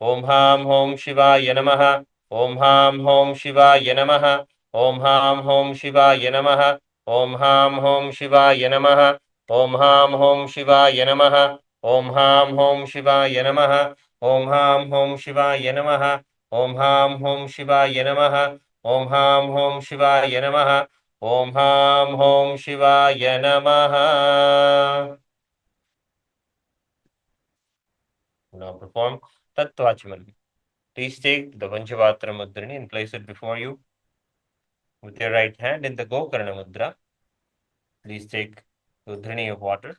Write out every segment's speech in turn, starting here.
ॐ हां हों शिवाय नमः। ॐ हां हों शिवाय नमः। ॐ हां हों शिवाय नमः। ॐ हां हों शिवाय नमः। ॐ हां हों शिवाय नमः। ॐ हां हों शिवाय नमः। ॐ हां हों शिवाय नमः। ॐ हां हों शिवाय नमः। ॐ हां हों शिवाय नमः। ॐ हां हों शिवाय नमः। Now perform Tattvachman. Please take the Panchapatra Mudrini and place it before you with your right hand in the Gokarna Mudra. Please take the Udhrini of water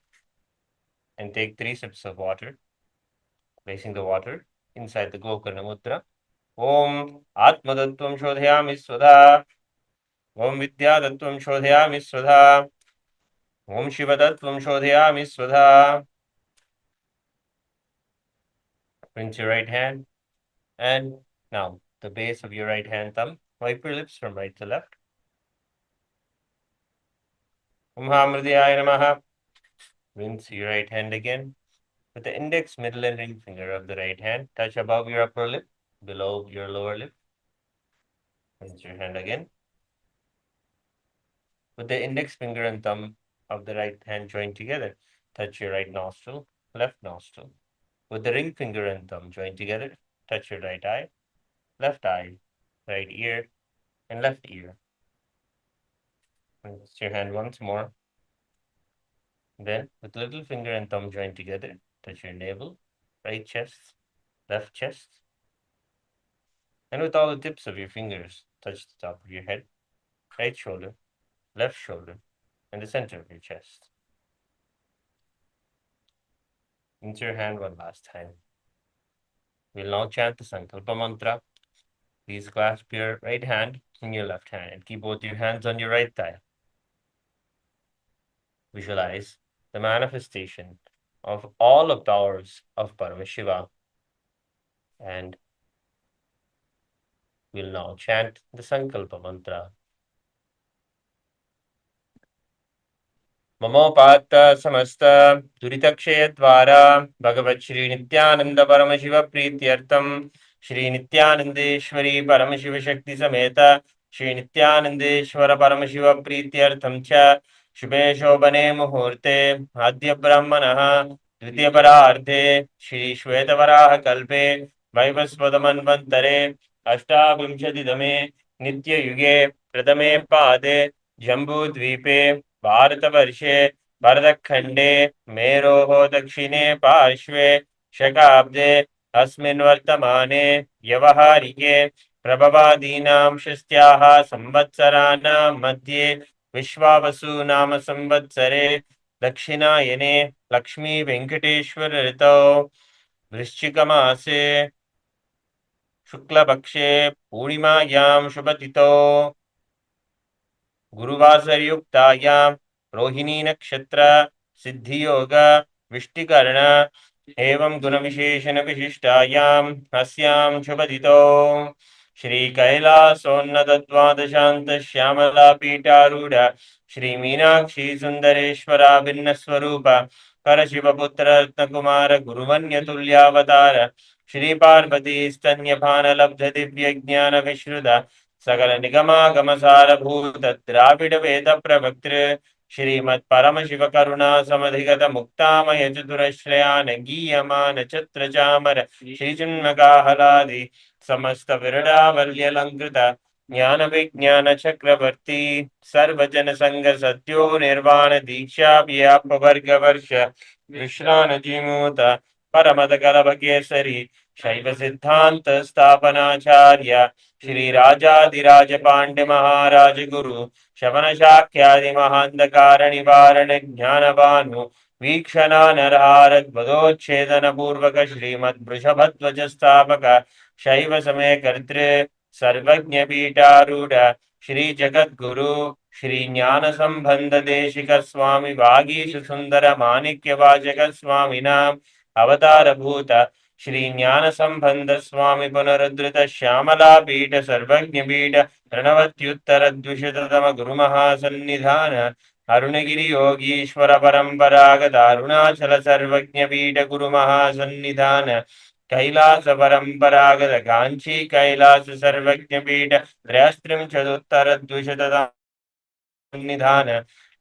and take 3 sips of water, placing the water inside the Gokarna Mudra. Om Atmadattvam Shodhyami Svadha. Om Vidyadattvam Shodhyami Svadha. Om Shivadattvam Shodhyami Svadha. Rinse your right hand and now the base of your right hand thumb. Wipe your lips from right to left. Om Hamridhyaya Namaha. Rinse your right hand again. With the index, middle, and ring finger of the right hand, touch above your upper lip, below your lower lip. Rinse your hand again. With the index finger and thumb of the right hand joined together, touch your right nostril, left nostril. With the ring finger and thumb joined together, touch your right eye, right ear, and left ear. Rinse your hand once more. Then, with little finger and thumb joined together, touch your navel, right chest, left chest, and with all the tips of your fingers, touch the top of your head, right shoulder, left shoulder, and the center of your chest. Into your hand one last time. We'll now chant the Sankalpa mantra. Please clasp your right hand in your left hand and keep both your hands on your right thigh. Visualize the manifestation of all the powers of Paramashiva, and we'll now chant the Sankalpa mantra. ममोपात्त समस्त दुरितक्षयद्वारा भगवत् श्री नित्यानंद परमशिव प्रीत्यर्थम श्री नित्यानंदेश्वरी परमशिव शक्ति समेत श्री नित्यानंदेश्वर परमशिव प्रीत्यर्थम च शुभे शोभने मुहूर्ते आद्य ब्रह्मणः द्वितीय परार्धे श्री श्वेतवराह कल्पे वैवस्वत मन्वन्तरे अष्टाविंशतितमे नित्ययुगे प्रथमे पादे जम्बूद्वीपे भारतवर्षे भरतखण्डे मेरोः दक्षिणे पार्श्वे शकाब्दे अस्मिन् वर्तमाने व्यवहारिके प्रभवादीनां षष्ट्याः संवत्सराणां मध्ये विश्वावसु नाम संवत्सरे दक्षिणायने लक्ष्मी वेंकटेश्वर ऋतौ वृश्चिकमासे शुक्लपक्षे पूर्णिमायां शुभतिथौ गुरुवासरयुक्तायां रोहिणी नक्षत्र सिद्धियोग विष्टिकर्ण एवं गुणविशेषण विशिष्टायाम् अस्यां शुभतिथौ श्री कैलासोन्नत द्वादशांत श्यामला पीठारूढ़ श्री मीनाक्षी सुंदरेश्वरा भिन्न स्वरूप परशिवपुत्र रत्नकुमार गुरुवन्य तुल्यावतार श्री पार्वती स्तन्यपान लब्ध दिव्य ज्ञान विश्रुत सकल निगमागम सारभूत द्राविड वेद प्रवक्तृ श्रीमत् परम शिव करुणा समधिगत मुक्तामय चतुरश्रयान गीयमान छत्र चामर श्रीचिन्मगाहलादि समस्त विरडावल्यलंकृत ज्ञान विज्ञान चक्रवर्ती सर्वजन संग सद्यो निर्वाण दीक्षा व्याप वर्ग वर्ष विश्रान जीमूत परमद कलभ केसरी शैव सिद्धांत स्थापनाचार्य श्री राजाधिराज पांड्य महाराज गुरु शवन शाक्यादि महांधकार निवारण ज्ञानभानु वीक्षणा नरहारद्वदोच्छेदन पूर्वक श्रीमद् वृषभध्वज स्थापक शैव समय कर्तृ सर्वज्ञ पीठारूढ़ श्री जगद्गुरु श्री ज्ञान संबंध देशिक स्वामी वागीश सुंदर माणिक्य वाचक स्वामिनाम अवतार भूत श्री ज्ञान संबंध स्वामी पुनरुद्धृत श्यामला पीठ सर्वज्ञ पीठ प्रणवत्युत्तर द्विशततम गुरु महासन्निधान अरुणगिरि योगीश्वर परंपरागत अरुणाचल सर्वज्ञ पीठ गुरु महासन्निधान कैलास परंपरागत कांची कैलास सर्वज्ञ पीठ त्रयस्त्रिंशदुत्तर निधान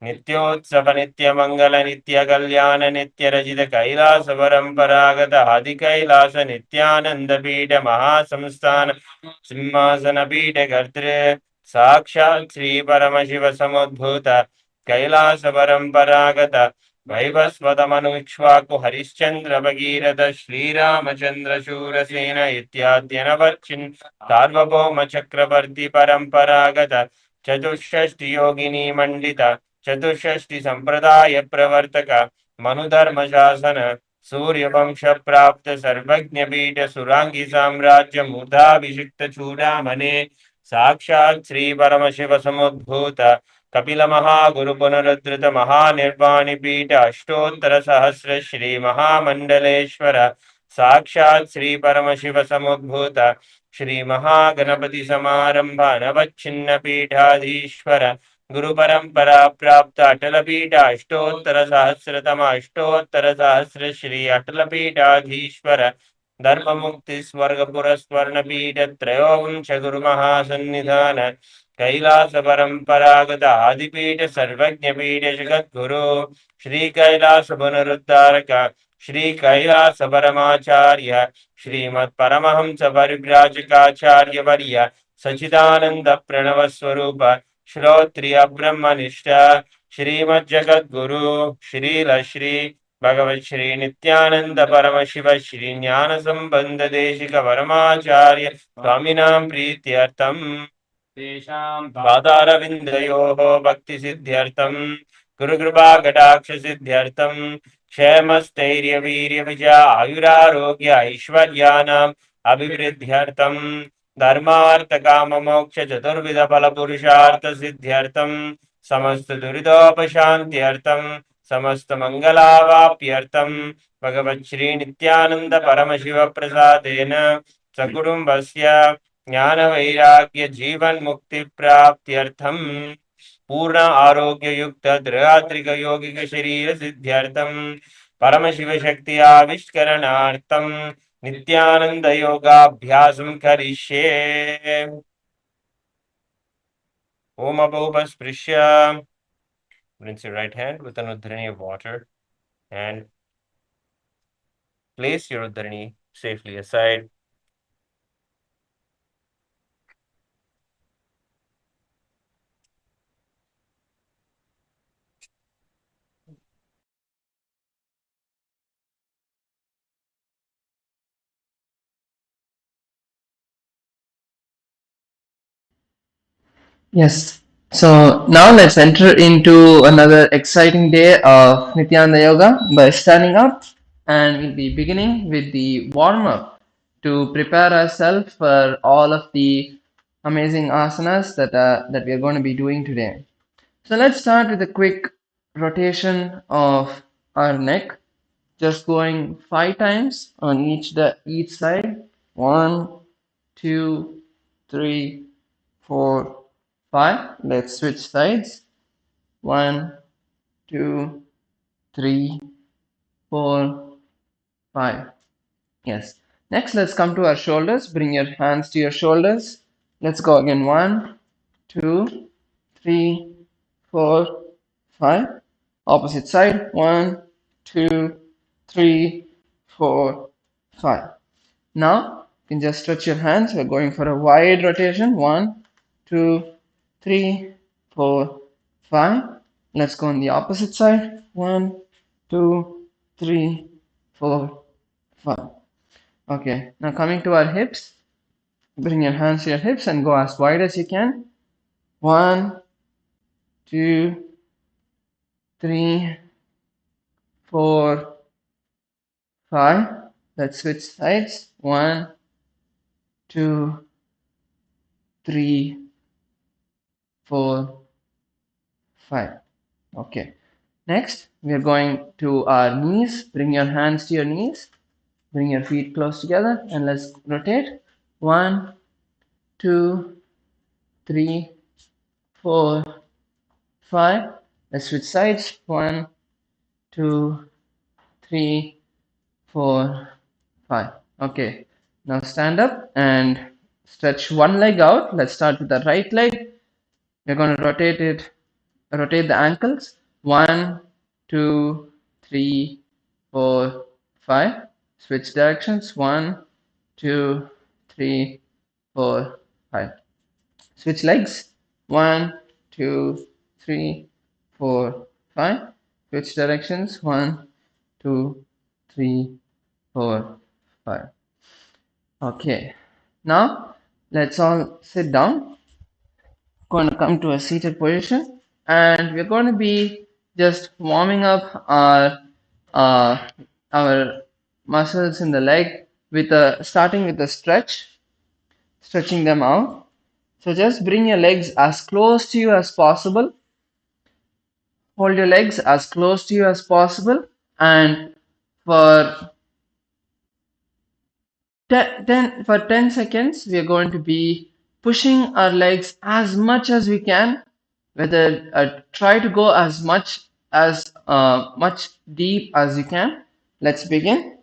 नित्योत्सव नित्य मंगल नित्य कल्याण नित्य रजित कैलास परंपरागत आदि कैलास नित्यानंद पीठ महासंस्थान सिंहासन पीठ कर्तृ साक्षात् श्री परम शिव समुद्भूत कैलास परंपरागत वैवस्वतमनुक्ष्वाकु हरिश्चंद्र भगीरथ श्रीरामचंद्र शूरसेन इत्याद्यनवर्चिन् सार्वभौम चक्रवर्ती परंपरागत चतुष्षष्टि योगिनी मंडित चतुष्षष्टि संप्रदाय प्रवर्तक मनुधर्म शासन सूर्यवंश प्राप्त सर्वज्ञ पीठ सुरांगी साम्राज्य मूर्धाभिषिक्त चूड़ामणे साक्षात् श्री परम शिव समुद्भूत कपिल महागुरु पुनरुद्धृत महानिर्वाणि पीठ अष्टोत्तर सहस्र श्री महामंडलेश्वर साक्षात् श्री परम शिव समुद्भूत श्री महागणपति समारंभ नवच्छिन्न पीठाधीश्वर गुरु परंपरा प्राप्त अटल पीठ अष्टोत्तर सहस्रतम अष्टोत्तर सहस्र श्री अटल पीठाधीश्वर धर्म मुक्ति स्वर्ग पुरस्वर्ण पीठ त्रयोविंश गुरु महासन्निधान कैलास परंपरागत आदिपीठ सर्वज्ञ पीठ जगत गुरु श्री कैलास पुनरुद्धारक श्री कैलास परमाचार्य श्रीमत् परमहंस परिव्राजकाचार्य वर्य सचिदानंद प्रणव स्वरूप श्रोत्रिय ब्रह्मनिष्ठ श्रीमद् जगत गुरु श्रील श्री भगवत श्री नित्यानंद परम शिव श्री ज्ञान संबंध देशिक परमाचार्य स्वामिनां प्रीत्यर्थम तेषां पादारविन्दयोः भक्ति सिद्ध्यर्थम गुरुकृपा कटाक्ष सिद्ध्यर्थम क्षेमस्थैर्य वीर्य विजय आयुरारोग्य ऐश्वर्याणाम् अभिवृद्ध्यर्थम धर्मार्थ काम मोक्ष चतुर्विध फल पुरुषार्थ सिद्ध्यर्थम समस्त दुरितोपशान्त्यर्थम समस्त मंगलावाप्यर्थम भगवत् श्री नित्यानंद परम शिव प्रसादेन सकुटुम्बस्य ज्ञान वैराग्य जीवन मुक्ति प्राप्त्यर्थम पूर्ण आरोग्य युक्त दृढ़ात्रिक यौगिक शरीर सिद्ध्यर्थम परम शिव शक्ति आविष्करणार्थम नित्यानंद योगाभ्यासं करिष्ये। ओम अपोपस्पृश्य rinse your right hand with an uddhrini of water and place your uddhrini safely aside. Yes. So now let's enter into another exciting day of Nithyananda Yoga by standing up, and we'll be beginning with the warm up to prepare ourselves for all of the amazing asanas that we are going to be doing today. So let's start with a quick rotation of our neck, just going 5 times on each side. 1, 2, 3, 4, 5. Let's switch sides. 1, 2, 3, 4, 5. Yes. Next, let's come to our shoulders. Bring your hands to your shoulders. Let's go again. 1, 2, 3, 4, 5. Opposite side. 1, 2, 3, 4, 5. Now, you can just stretch your hands. We're going for a wide rotation. 1, 2, 3, 4, 5. Let's go on the opposite side. 1, 2, 3, 4, 5. Okay, now coming to our hips. Bring your hands to your hips and go as wide as you can. 1, 2, 3, 4, 5. Let's switch sides. 1, 2, 3, 4, 5. Okay. Next, we are going to our knees. Bring your hands to your knees. Bring your feet close together and let's rotate. 1, 2, 3, 4, 5. Let's switch sides. 1, 2, 3, 4, 5. Okay, now stand up and stretch one leg out. Let's start with the right leg. We're going to rotate the ankles. 1, 2, 3, 4, 5. Switch directions. 1, 2, 3, 4, 5. Switch legs. 1, 2, 3, 4, 5. Switch directions. 1, 2, 3, 4, 5. Okay. Now let's all sit down. Going to come to a seated position, and we're going to be just warming up uh, our muscles in the leg with a starting with a stretching them out. So just bring your legs as close to you as possible. Hold your legs as close to you as possible, and for 10 seconds, we are going to be pushing our legs as much as we can. Whether try to go as much deep as you can. Let's begin.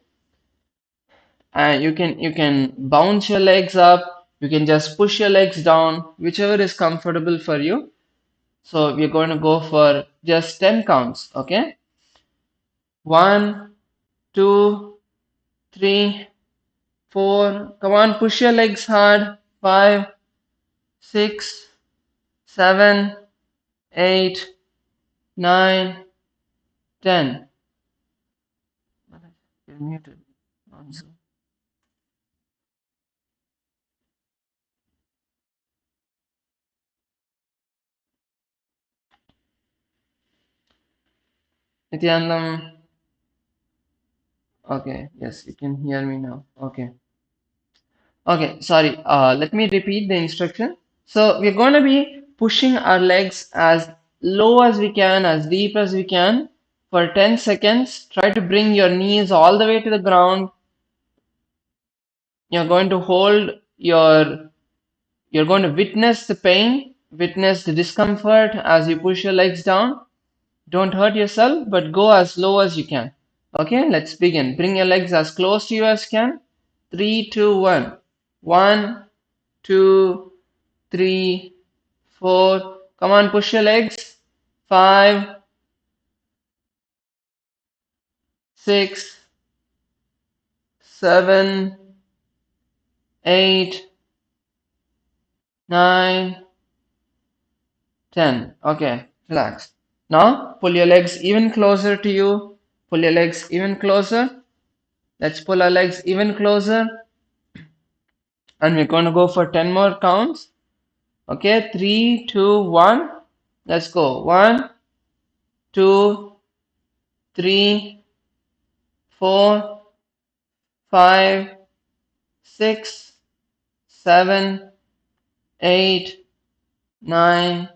And you can bounce your legs up. You can just push your legs down, whichever is comfortable for you. So we're going to go for just 10 counts. Okay, 1, 2, 3, 4. Come on, push your legs hard. 5, 6, 7, 8, 9, 10. You're muted. Answer. Nithyanandam. Okay, yes, you can hear me now. Okay. Okay, sorry. Let me repeat the instruction. So we're going to be pushing our legs as low as we can, as deep as we can for 10 seconds. Try to bring your knees all the way to the ground. You're going to hold you're going to witness the pain, witness the discomfort as you push your legs down. Don't hurt yourself, but go as low as you can. Okay, let's begin. Bring your legs as close to you as you can. 3, 2, 1. 1, 2, 3, 4. Come on, push your legs. 5, 6, 7, 8, 9, 10. Okay, relax. Now pull your legs even closer to you. Pull your legs even closer. Let's pull our legs even closer. And we're going to go for 10 more counts. Okay, 3, 2, 1. Let's go. 1, 2, 3, 4, 5, 6, 7, 8, 9,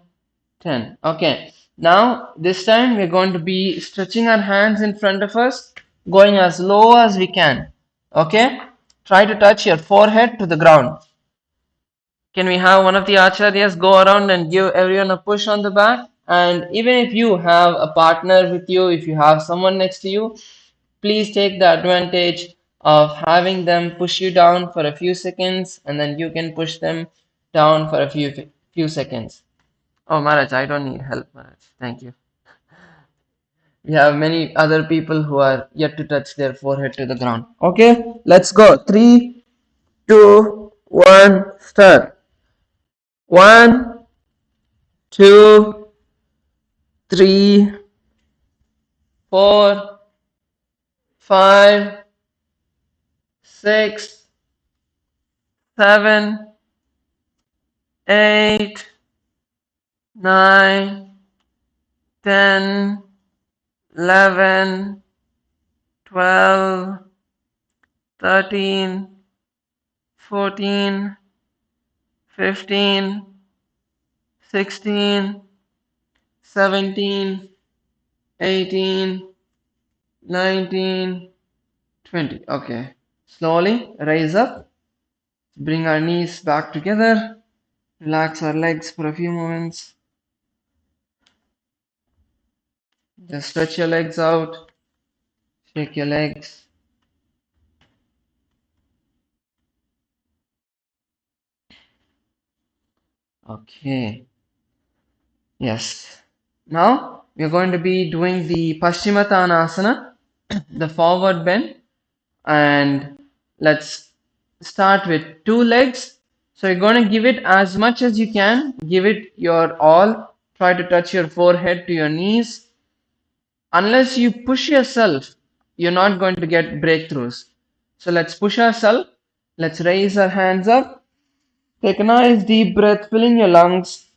10. Okay, now this time we're going to be stretching our hands in front of us, going as low as we can. Okay, try to touch your forehead to the ground. Can we have one of the acharyas go around and give everyone a push on the back? And even if you have a partner with you, if you have someone next to you, please take the advantage of having them push you down for a few seconds, and then you can push them down for a few seconds. Oh, Maharaj, I don't need help, Maharaj. Thank you. We have many other people who are yet to touch their forehead to the ground. Okay, let's go. 3, 2, 1, start. 1, 2, 3, 4, 5, 6, 7, 8, 9, 10, 11, 12, 13, 14, 15, 16, 17, 18, 19, 20. Okay. Slowly raise up. Bring our knees back together. Relax our legs for a few moments. Just stretch your legs out. Shake your legs. Okay. Yes. Now we're going to be doing the Paschimottanasana, the forward bend, and let's start with two legs. So you're going to give it as much as you can, give it your all, try to touch your forehead to your knees. Unless you push yourself, you're not going to get breakthroughs. So let's push ourselves. Let's raise our hands up. Take a nice deep breath, fill in your lungs.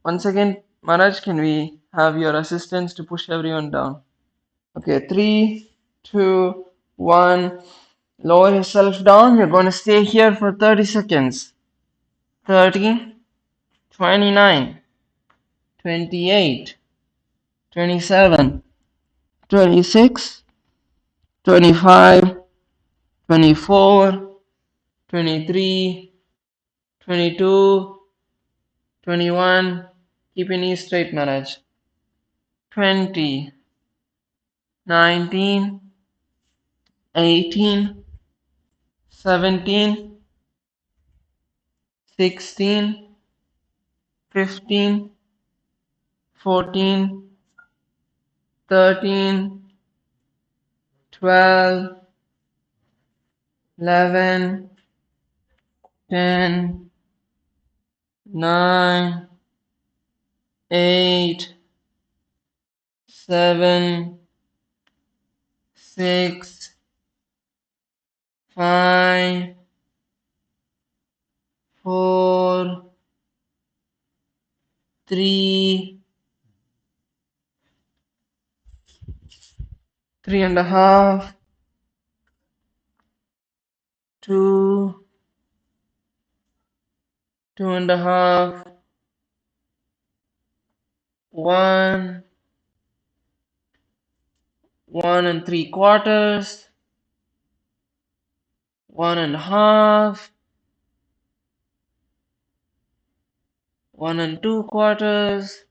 Once again, Maharaj, can we have your assistance to push everyone down? Okay, 3, 2, 1. Lower yourself down. You're going to stay here for 30 seconds. 30, 29, 28, 27, 26, 25, 24, 23, 22, 21. Keep your knees straight, Maharaj. 20, 19, 18, 17, 16, 15, 14, 13, 12, 11, 10, 9, 8, 7, 6, 5, 4, 3, 3.5, 2, 2.5, 1, 1 3/4, 1.5, 1 2/4,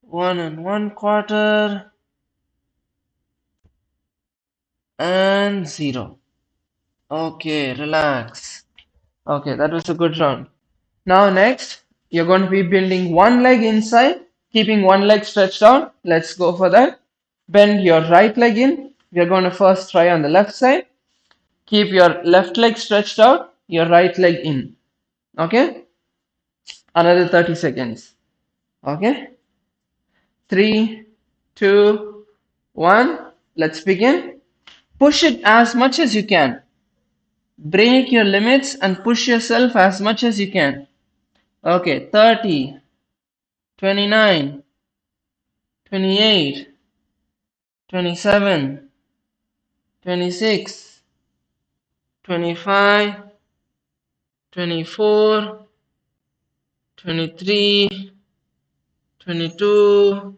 1 1/4, and 0. Okay, relax. Okay, that was a good round. Now next, you're going to be building one leg inside, keeping one leg stretched out. Let's go for that. Bend your right leg in. We're going to first try on the left side. Keep your left leg stretched out, your right leg in. Okay? Another 30 seconds. Okay? 3, 2, 1. Let's begin. Push it as much as you can. Break your limits and push yourself as much as you can. Okay, 30, 29, 28, 27, 26, 25, 24, 23, 22,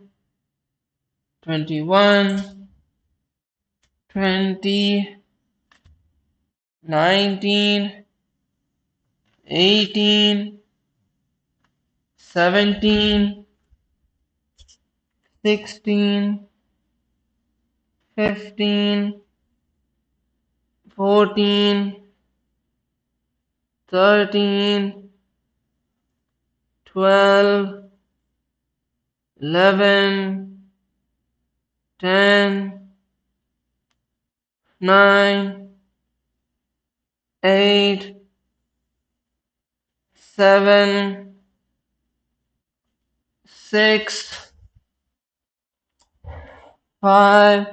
21, 20, 19, 18, 17, 16, 15, 14, 13, 12, 11, 10, 9, 8, 7, 6, 5,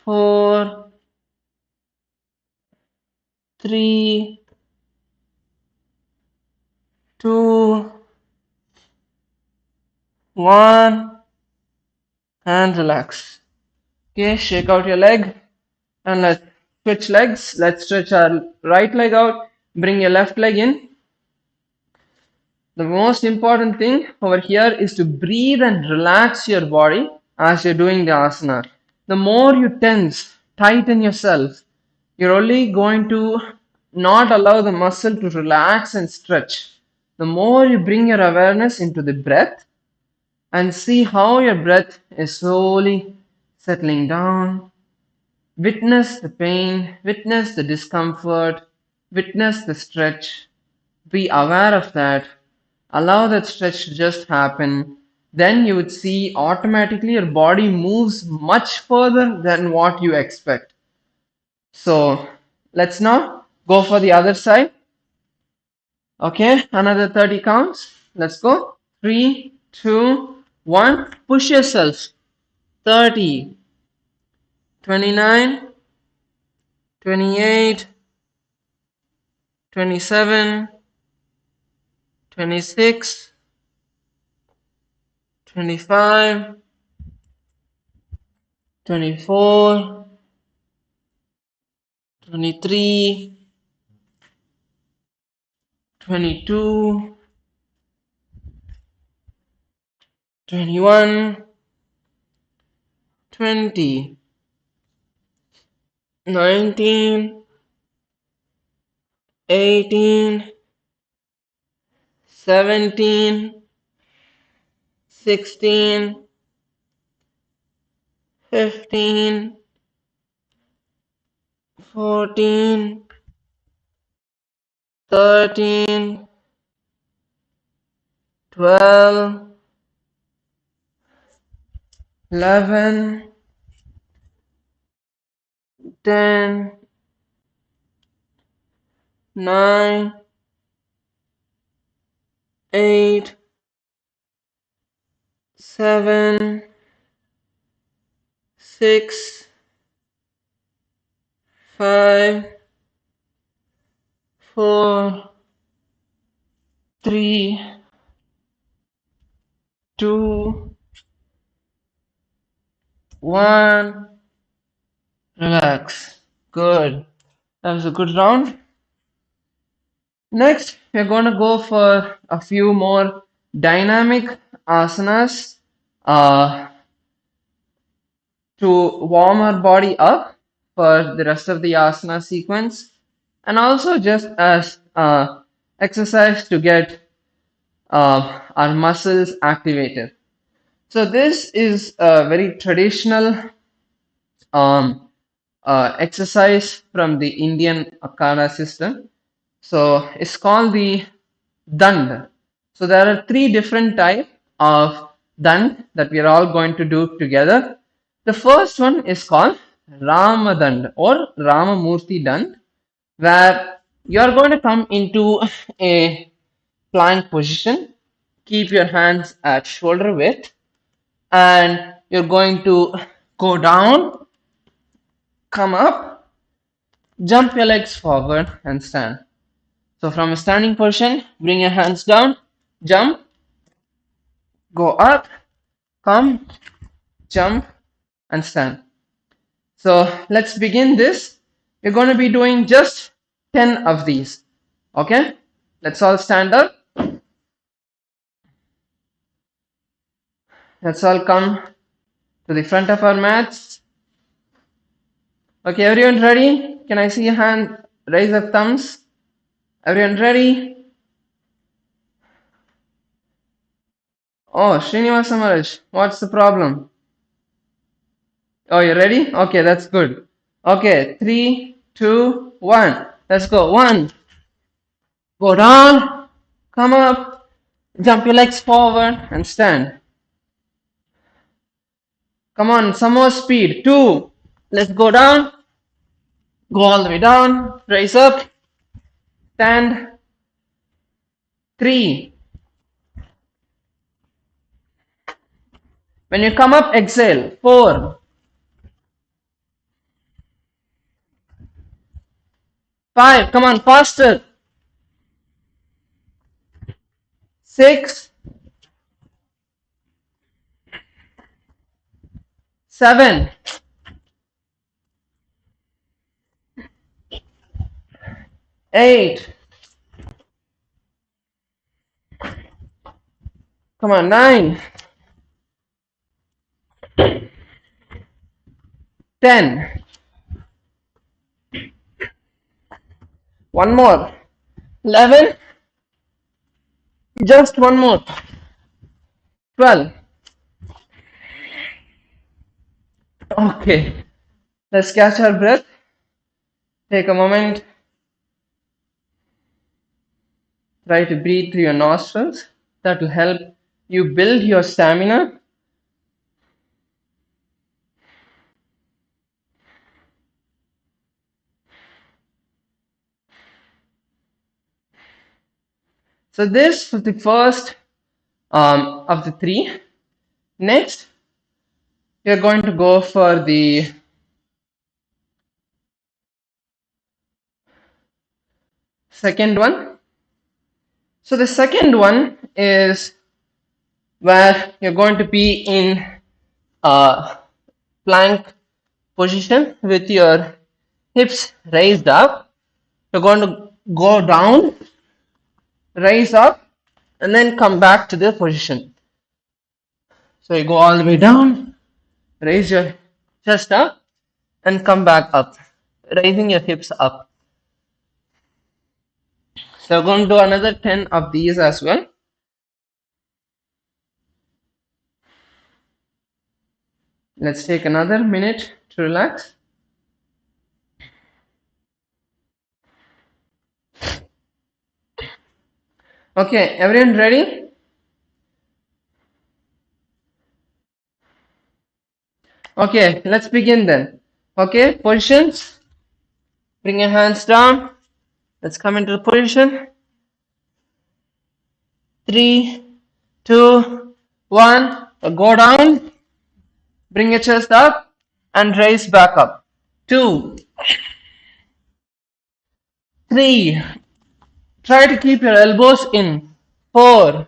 4, 3, 2, 1, and relax. Okay, shake out your leg and let's switch legs. Let's stretch our right leg out, bring your left leg in. The most important thing over here is to breathe and relax your body as you're doing the asana. The more you tense, tighten yourself, you're only going to not allow the muscle to relax and stretch. The more you bring your awareness into the breath and see how your breath is slowly settling down. Witness the pain, witness the discomfort, witness the stretch, be aware of that, allow that stretch to just happen. Then you would see automatically your body moves much further than what you expect. So let's now go for the other side. Okay, another 30 counts. Let's go. 3, 2, 1. Push yourself. 30, 29, 28, 27, 26, 25, 24, 23, 22, 21, 20, 19, 18, 17, 16, 15, 14, 13, 12, 11, 10, 9, 8, 7, 6, 5, 4, 3, 2, 1. Relax. Good. That was a good round. Next, we're going to go for a few more dynamic asanas to warm our body up for the rest of the asana sequence, and also just as exercise to get our muscles activated. So this is a very traditional exercise from the Indian Akara system. So it's called the Dand. So there are three different types of Dand that we are all going to do together. The first one is called Ramadand or Ramamurti Dand, where you are going to come into a plank position, keep your hands at shoulder width, and you're going to go down, come up, jump your legs forward, and stand. So from a standing position, bring your hands down, jump, go up, come, jump, and stand. So let's begin this. We're going to be doing just 10 of these. Okay? Let's all stand up. Let's all come to the front of our mats. Okay, everyone ready? Can I see your hand? Raise up thumbs. Everyone ready? Oh, Srinivasa Maharaj, what's the problem? Oh, you ready? Okay, that's good. Okay, 3, 2, 1. Let's go. 1. Go down. Come up. Jump your legs forward and stand. Come on, some more speed. 2. Let's go down. Go all the way down. Raise up. Stand. 3. When you come up, exhale. 4. 5. Come on, faster. 6. 7. 8. Come on, 9. 10. One more. 11. Just one more. 12. Okay. Let's catch our breath. Take a moment. Try to breathe through your nostrils. That will help you build your stamina. So this was the first of the three. Next, we are going to go for the second one. So the second one is where you're going to be in plank position with your hips raised up. You're going to go down, raise up, and then come back to the position. So you go all the way down, raise your chest up, and come back up, raising your hips up. So we're going to do another 10 of these as well. Let's take another minute to relax. Okay, everyone ready? Okay, let's begin then. Okay, positions. Bring your hands down. Let's come into the position. 3, 2, 1. Go down. Bring your chest up and raise back up. 2, 3. Try to keep your elbows in. 4.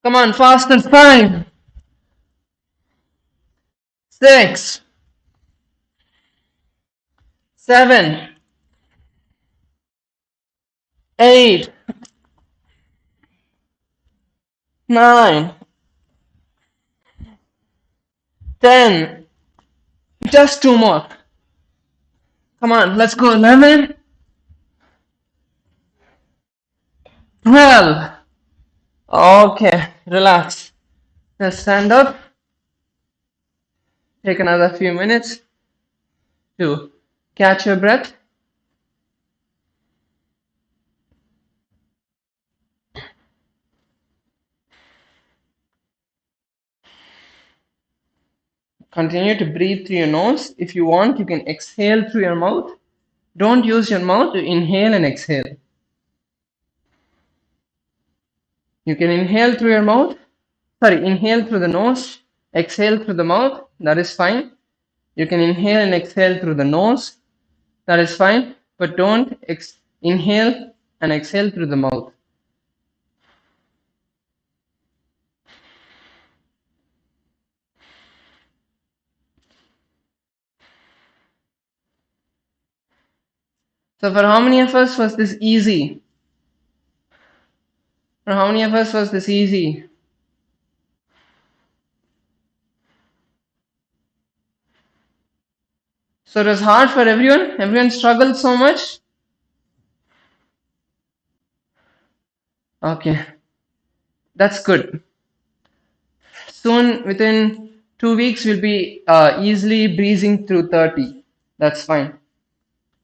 Come on, faster. 5, 6, 7, 8, 9, 10. Just 2 more. Come on, let's go. 11, 12. Okay, relax. Let's stand up. Take another few minutes to catch your breath. Continue to breathe through your nose. If you want, you can exhale through your mouth. Don't use your mouth to inhale and exhale. You can inhale through your mouth. Inhale through the nose, exhale through the mouth. That is fine. You can inhale and exhale through the nose. That is fine. But don't inhale and exhale through the mouth. So for how many of us was this easy? For how many of us was this easy? So it was hard for everyone? Everyone struggled so much? Okay. That's good. Soon, within 2 weeks, we'll be easily breezing through 30. That's fine.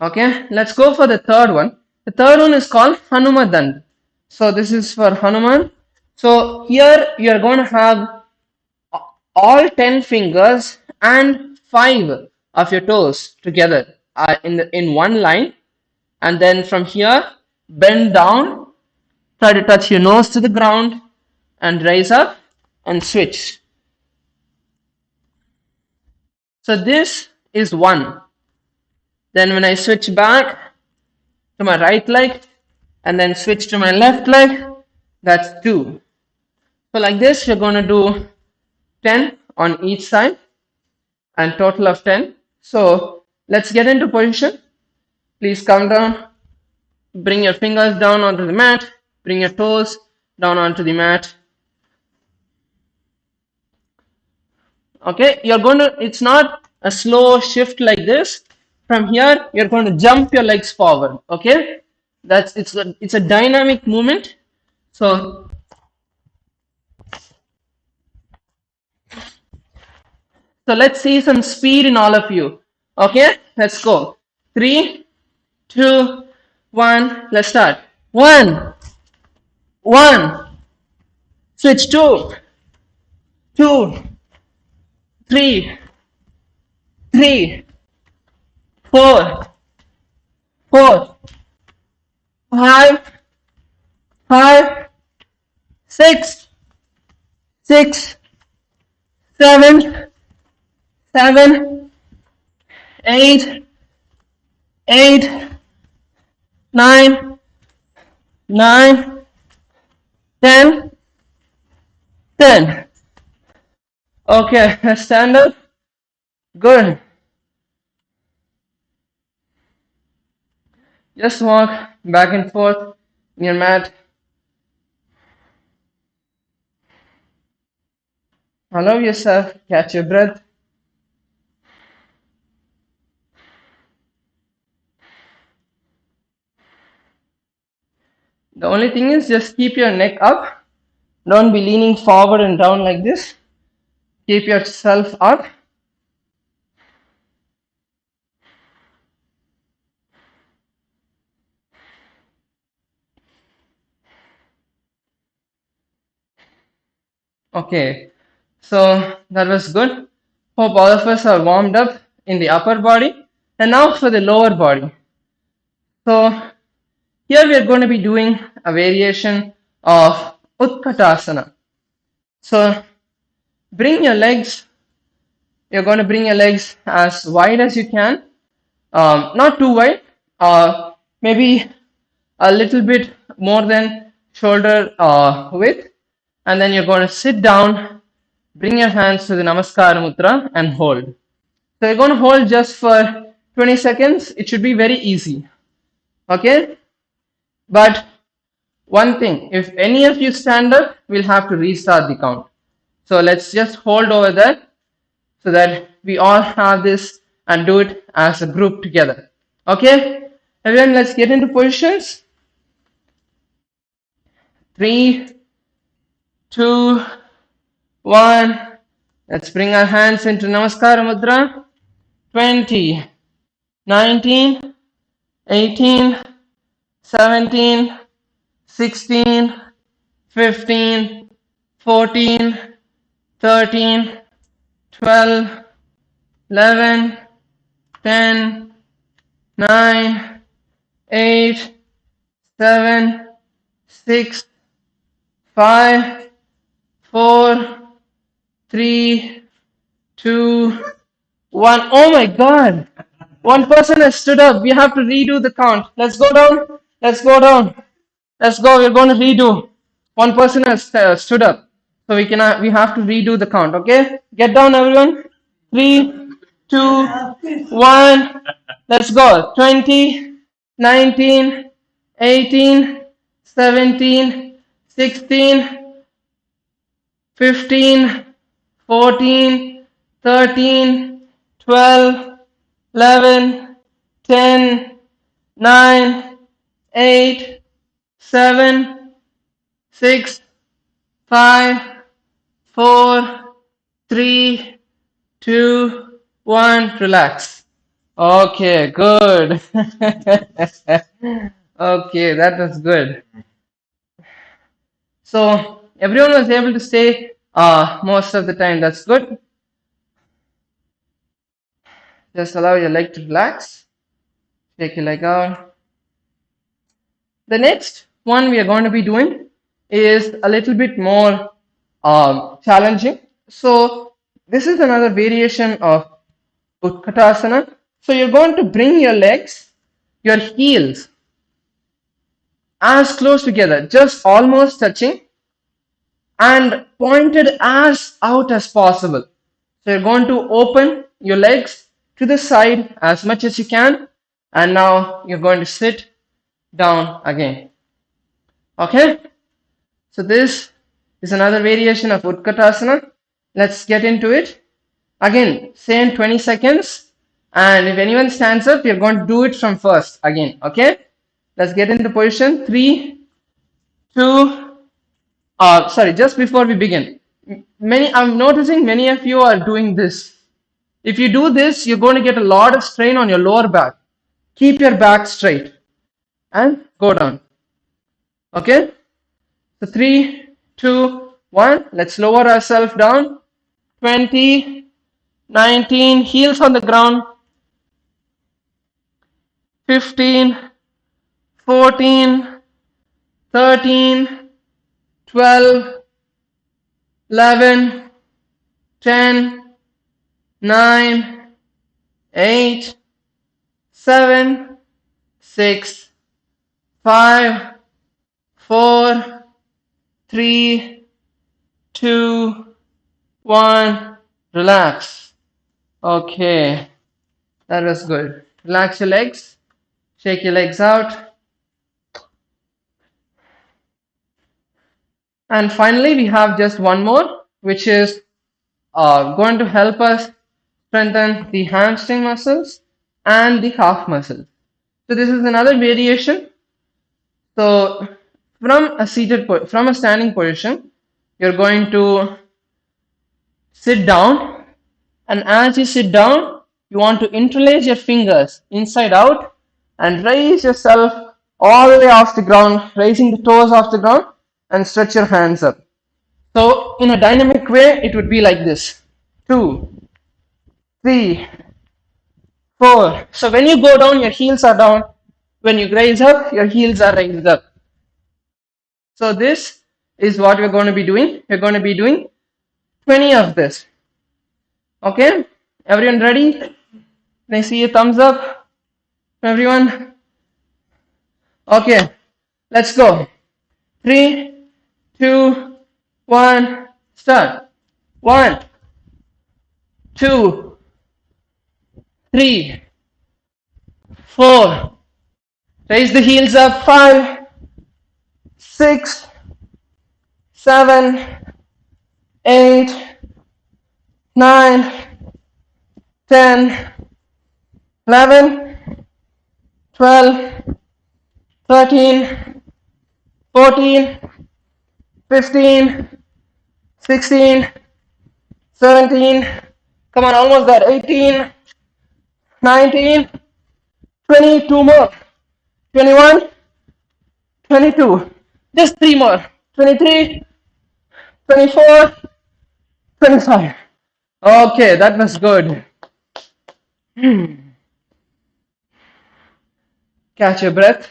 Okay, let's go for the third one. The third one is called Hanumadand. So this is for Hanuman. So here you are going to have all 10 fingers and 5 of your toes together in one line, and then from here bend down, try to touch your nose to the ground, and raise up and switch. So this is 1. Then when I switch back to my right leg and then switch to my left leg, that's 2. So like this, you're going to do 10 on each side and total of 10. So let's get into position. Please come down, bring your fingers down onto the mat, bring your toes down onto the mat. Okay, you're going to, it's not a slow shift like this. From here, you're going to jump your legs forward. Okay, it's a dynamic movement. So let's see some speed in all of you. Okay, let's go. 3, 2, 1. Let's start. 1. 1. Switch 2. 2. 3. 3. 4. 4. 5. 5. 6. 6. 7. 7. 8. 8. 9. 9. 10. 10. Okay, stand up. Good. Just walk back and forth in your mat. Allow yourself, catch your breath. The only thing is just keep your neck up. Don't be leaning forward and down like this. Keep yourself up. Okay, so that was good. Hope all of us are warmed up in the upper body. And now for the lower body. So here we are going to be doing a variation of Utkatasana. So bring your legs, you're going to bring your legs as wide as you can, not too wide, maybe a little bit more than shoulder width, and then you're going to sit down, bring your hands to the Namaskar Mudra and hold. So you're going to hold just for 20 seconds. It should be very easy. Okay? But one thing, if any of you stand up, we'll have to restart the count. So let's just hold over there so that we all have this and do it as a group together. Okay? Everyone, let's get into positions. 3, 2, 1. Let's bring our hands into Namaskara Mudra. 20, 19, 18, 17, 16, 15, 14, 13, 12, 11, 10, 9, 8, 7, 6, 5, 4, 3, 2, 1. Oh my God! One person has stood up. We have to redo the count. Let's go down. Let's go down. Let's go. We're going to redo. One person has stood up. So we have to redo the count. Okay? Get down, everyone. 3, 2, 1. Let's go. 20, 19, 18, 17, 16, 15, 14, 13, 12, 11, 10, 9, 8, 7, 6, 5, 4, 3, 2, 1. Relax. Okay, good. Okay, that was good. So everyone was able to stay most of the time. That's good. Just allow your leg to relax. Take your leg out. The next one we are going to be doing is a little bit more challenging. So this is another variation of Utkatasana. So you're going to bring your legs, your heels as close together, just almost touching, and pointed as out as possible. So you're going to open your legs to the side as much as you can, and now you're going to sit down again. Okay? So this is another variation of Utkatasana. Let's get into it. Again, same 20 seconds. And if anyone stands up, you're going to do it from first again. Okay? Let's get into position. 3, 2, just before we begin. I'm noticing many of you are doing this. If you do this, you're going to get a lot of strain on your lower back. Keep your back straight. and go down. Okay, so 3, 2, 1. Let's lower ourselves down. 20, 19, heels on the ground. 15, 14, 13, 12, 11, 10, 9, 8, 7, 6, 5, 4, 3, 2, 1. Relax. Okay, that was good. Relax your legs. Shake your legs out. And finally, we have just one more, which is going to help us strengthen the hamstring muscles and the calf muscles. So this is another variation. So from a standing position, you're going to sit down, and as you sit down, you want to interlace your fingers inside out and raise yourself all the way off the ground, raising the toes off the ground, and stretch your hands up. So in a dynamic way, it would be like this: 2, 3, 4. So when you go down, your heels are down. When you raise up, your heels are raised up. So this is what we're going to be doing. We're going to be doing 20 of this. Okay, everyone ready? Can I see a thumbs up? Everyone? Okay, let's go. 3, 2, 1, start. 1, 2, 3, 4. Raise the heels up. 5, 6, 7, 8, 9, 10, 11, 12, 13, 14, 15, 16, 17, come on, almost there, 18, 19, 20, 2 more, 21, 22, just 3 more, 23, 24, 25. Okay, that was good. Catch your breath.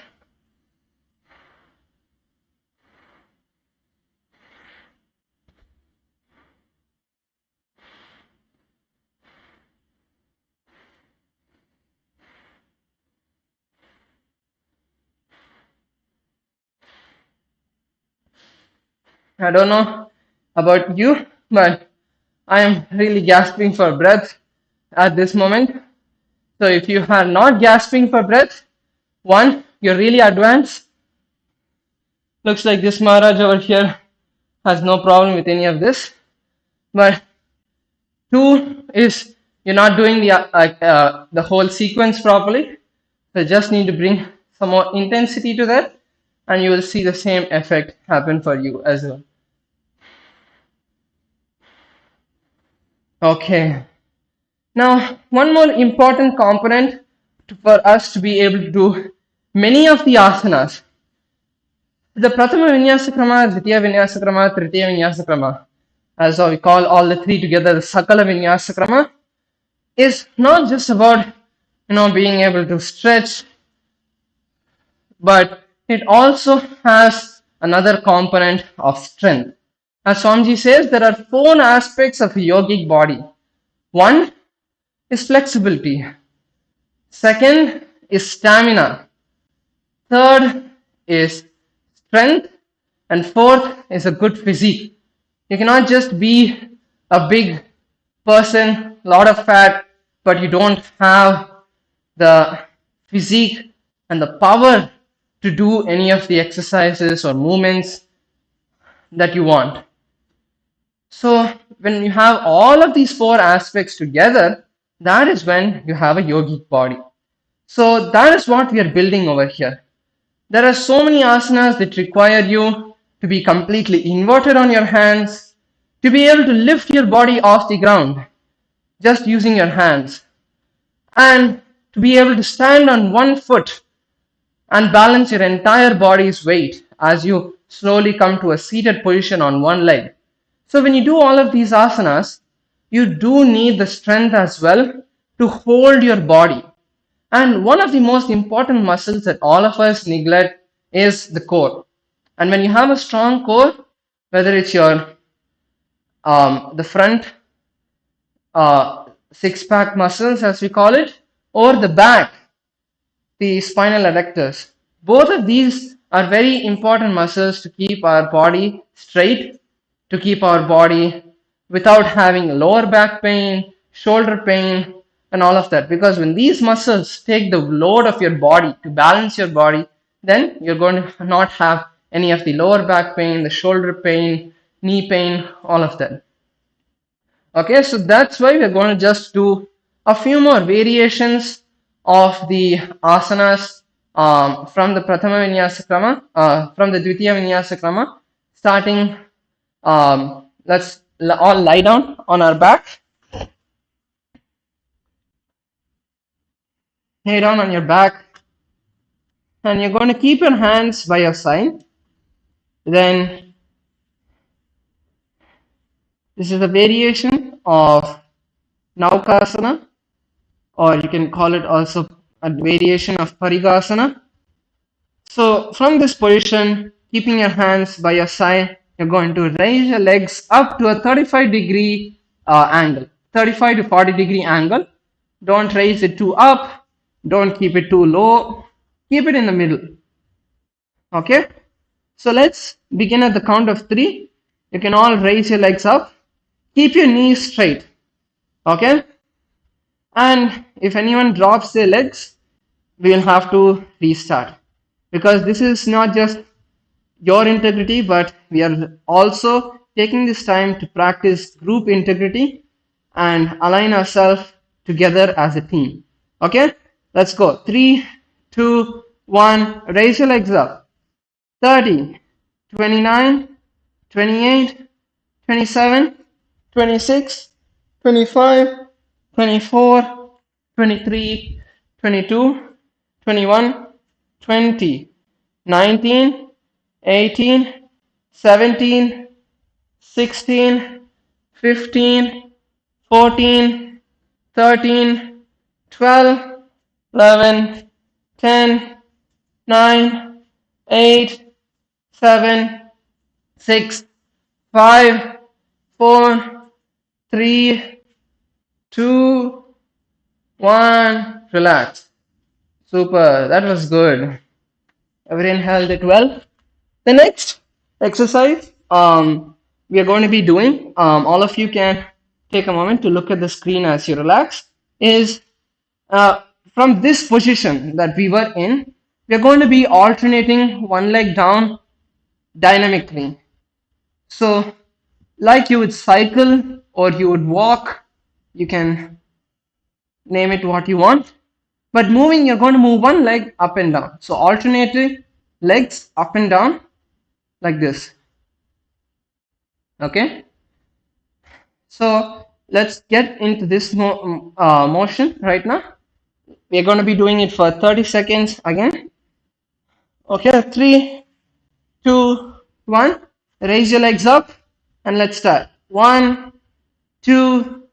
I don't know about you, but I am really gasping for breath at this moment. So if you are not gasping for breath, one, you're really advanced. Looks like this Maharaj over here has no problem with any of this. But two is you're not doing the whole sequence properly. So just need to bring some more intensity to that, and you will see the same effect happen for you as well. Okay. Now, one more important component for us to be able to do many of the asanas. The Prathama Vinyasa Krama, Dvitiya Vinyasa Krama, Tritiya Vinyasa Krama, as we call all the three together, the Sakala Vinyasa Krama, is not just about being able to stretch, but it also has another component of strength. As Swamiji says, there are 4 aspects of a yogic body. One is flexibility. Second is stamina. Third is strength. And fourth is a good physique. You cannot just be a big person, lot of fat, but you don't have the physique and the power to do any of the exercises or movements that you want. So when you have all of these 4 aspects together, that is when you have a yogic body. So that is what we are building over here. There are so many asanas that require you to be completely inverted on your hands, to be able to lift your body off the ground just using your hands, and to be able to stand on one foot and balance your entire body's weight as you slowly come to a seated position on one leg. So when you do all of these asanas, you do need the strength as well to hold your body. And one of the most important muscles that all of us neglect is the core. And when you have a strong core, whether it's your the front six-pack muscles as we call it, or the back, the spinal adductors. Both of these are very important muscles to keep our body straight, to keep our body without having lower back pain, shoulder pain, and all of that. Because when these muscles take the load of your body to balance your body, then you're going to not have any of the lower back pain, the shoulder pain, knee pain, all of that. Okay, so that's why we're going to just do a few more variations of the asanas from the Prathama Vinyasa Krama, from the Dvitiya Vinyasa Krama, starting, let's all lie down on our back. Lay down on your back, and you're going to keep your hands by your side. Then this is a variation of Naukasana, or you can call it also a variation of Parigasana. So from this position, keeping your hands by your side, you're going to raise your legs up to a 35-degree angle, 35 to 40-degree angle. Don't raise it too up, don't keep it too low, keep it in the middle. Okay, so let's begin at the count of 3. You can all raise your legs up, keep your knees straight. Okay, and if anyone drops their legs, we will have to restart, because this is not just your integrity, but we are also taking this time to practice group integrity and align ourselves together as a team. Okay, let's go. 3, 2, 1. Raise your legs up. 30, 29, 28, 27, 26, 25, 24, 23, 22, 21, 20, 19, 18, 17, 16, 15, 14, 13, 12, 11, 10, 9, 8, 7, 6, 5, 4, 3, 2, 1. Relax. Super. That was good. Everyone held it well. The next exercise we are going to be doing, all of you can take a moment to look at the screen as you relax, is from this position that we were in, we are going to be alternating one leg down dynamically. So like you would cycle or you would walk, you can name it what you want, but moving, you're going to move one leg up and down. So alternating legs up and down like this. Okay, so let's get into this motion right now. We're going to be doing it for 30 seconds again. Okay, 3, 2, 1. Raise your legs up and let's start. 1, 2,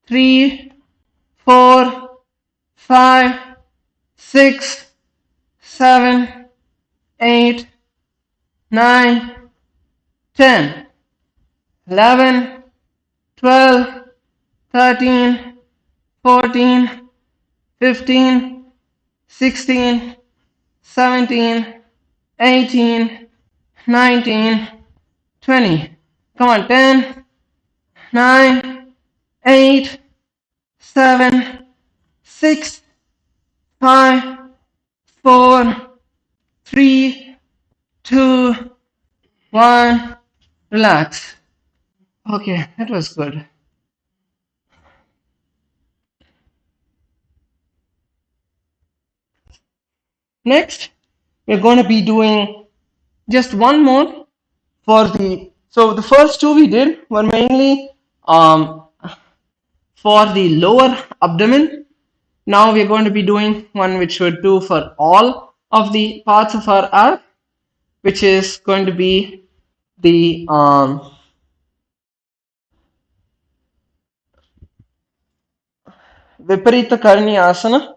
3, 4, 5, 6, 7, 8, 9, 10, 11, 12, 13, 14, 15, 16, 17, 18, 19, 20. Come on, 10, 9, 8, 7, 6, 5, 4, 3, 2, 1. Relax. Okay, that was good. Next, we're going to be doing just one more for the, so the first two we did were mainly for the lower abdomen. Now we're going to be doing one which would do for all of the parts of our arc, which is going to be the Viparita Karni Asana.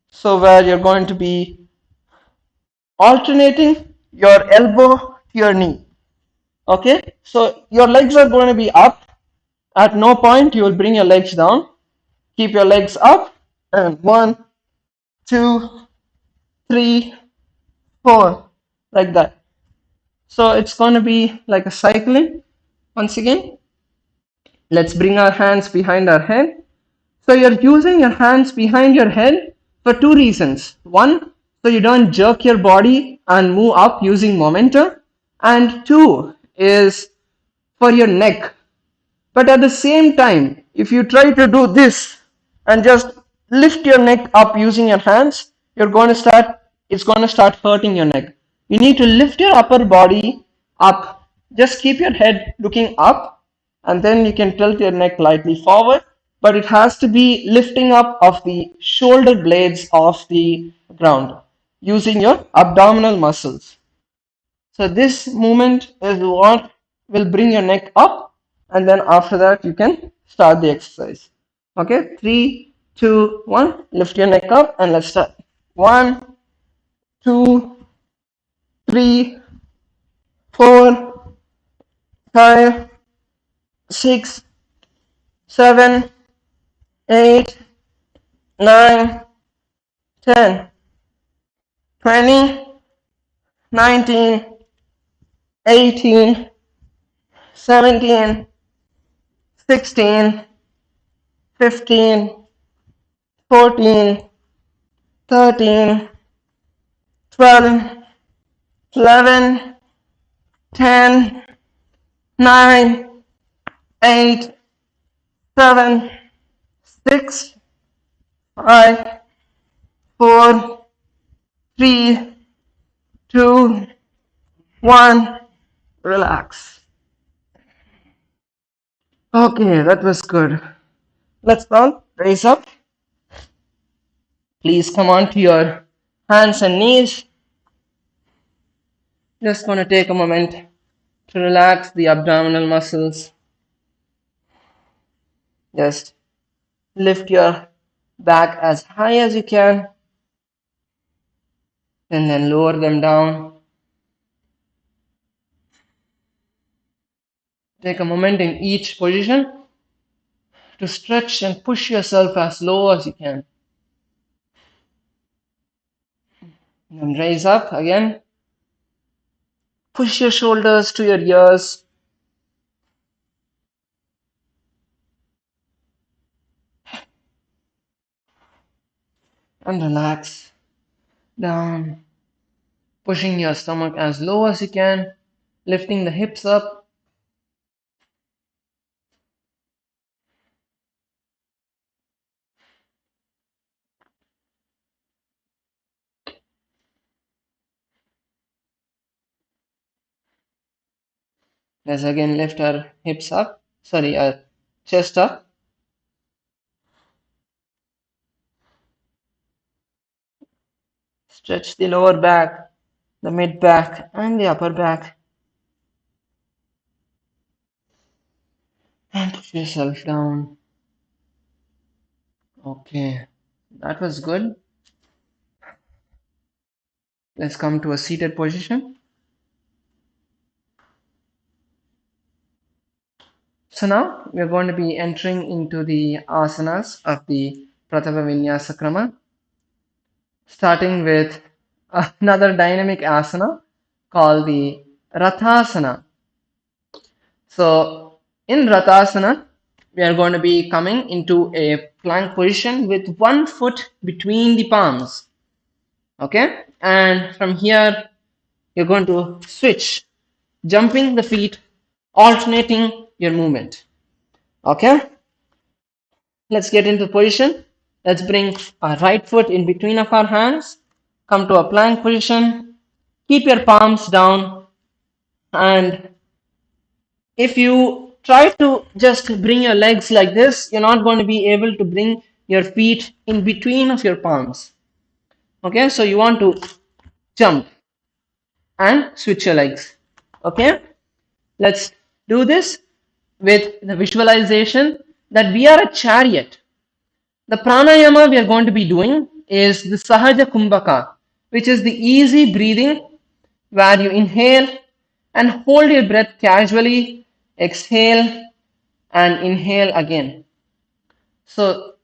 So where you're going to be alternating your elbow to your knee. Okay, so your legs are going to be up. At no point you will bring your legs down. Keep your legs up, and 1, 2, 3, 4, like that. So it's going to be like a cycling. Once again, let's bring our hands behind our head. So you're using your hands behind your head for two reasons. One, so you don't jerk your body and move up using momentum. And two is for your neck. But at the same time, if you try to do this and just lift your neck up using your hands, it's going to start hurting your neck. You need to lift your upper body up. Just keep your head looking up, and then you can tilt your neck lightly forward, but it has to be lifting up of the shoulder blades off the ground using your abdominal muscles. So this movement is what will bring your neck up, and then after that you can start the exercise. Okay, 3, 2, 1. Lift your neck up and let's start. 1, 2, 3, 4, 5, 6, 7, 8, 9, 10, 20, 19, 18, 17, 16, 15, 14, 13, 12, 11, 10, 9, 8, 7, 6, 5, 4, 3, 2, 1. Relax. Okay, that was good. Let's all raise up. Please come on to your hands and knees. Just going to take a moment to relax the abdominal muscles. Just lift your back as high as you can, and then lower them down. Take a moment in each position to stretch and push yourself as low as you can. And then raise up again. Push your shoulders to your ears. And relax down. Pushing your stomach as low as you can. Lifting the hips up. Let's again lift our hips up. Sorry, our chest up. Stretch the lower back, the mid back, and the upper back. And push yourself down. Okay, that was good. Let's come to a seated position. So now we are going to be entering into the asanas of the Pratava Vinyasa Krama, starting with another dynamic asana called the Rathasana. So in Rathasana, we are going to be coming into a plank position with one foot between the palms. Okay, and from here you're going to switch, jumping the feet, alternating your movement. Okay, let's get into position. Let's bring our right foot in between of our hands, come to a plank position, keep your palms down, and if you try to just bring your legs like this, you're not going to be able to bring your feet in between of your palms. Okay, so you want to jump and switch your legs. Okay, let's do this with the visualization that we are a chariot. The pranayama we are going to be doing is the Sahaja Kumbhaka, which is the easy breathing where you inhale and hold your breath casually, exhale and inhale again. So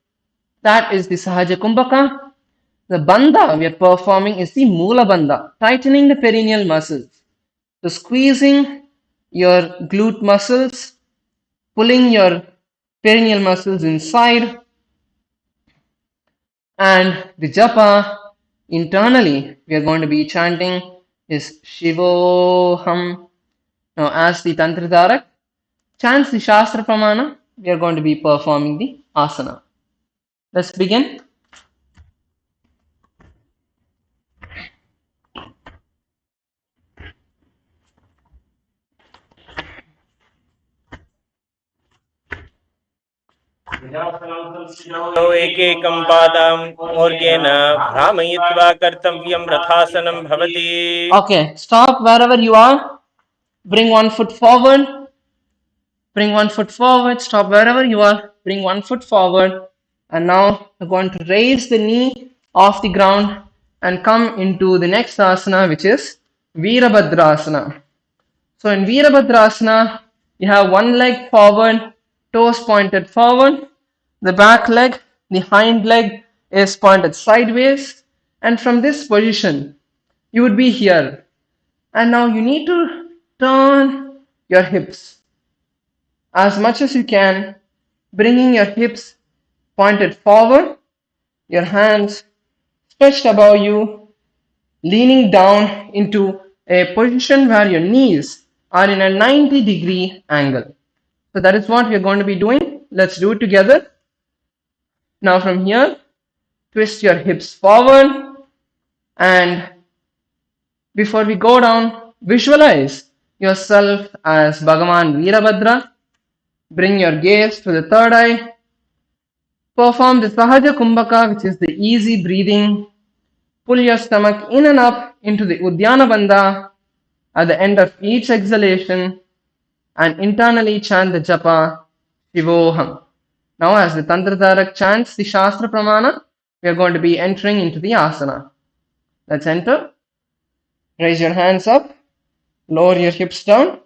that is the Sahaja Kumbhaka. The bandha we are performing is the Mula bandha, tightening the perineal muscles. So squeezing your glute muscles, pulling your perineal muscles inside, and the japa internally we are going to be chanting is Shivoham. Now as the Tantradharak chants the Shastra Pramana, we are going to be performing the asana. Let's begin. एकैकं पादम् ऊर्ध्वेन भ्रामयित्वा कर्तव्यं रथासनं भवति. Okay, stop wherever you are. Bring one foot forward. Bring one foot forward. Stop wherever you are. Bring one foot forward. And now you're going to raise the knee off the ground and come into the next asana, which is Virabhadrasana. So in Virabhadrasana, you have one leg forward, toes pointed forward, the back leg, the hind leg is pointed sideways, and from this position, you would be here. And now you need to turn your hips as much as you can, bringing your hips pointed forward, your hands stretched above you, leaning down into a position where your knees are in a 90-degree angle. So that is what we are going to be doing. Let's do it together. Now from here, twist your hips forward, and before we go down, visualize yourself as Bhagavan Virabhadra. Bring your gaze to the third eye. Perform the Sahaja Kumbhaka, which is the easy breathing. Pull your stomach in and up into the Udyana Bandha at the end of each exhalation, and internally chant the japa Shivoham. Now as the Tantradharak chants the Shastra Pramana, we are going to be entering into the asana. Let's enter. Raise your hands up, lower your hips down,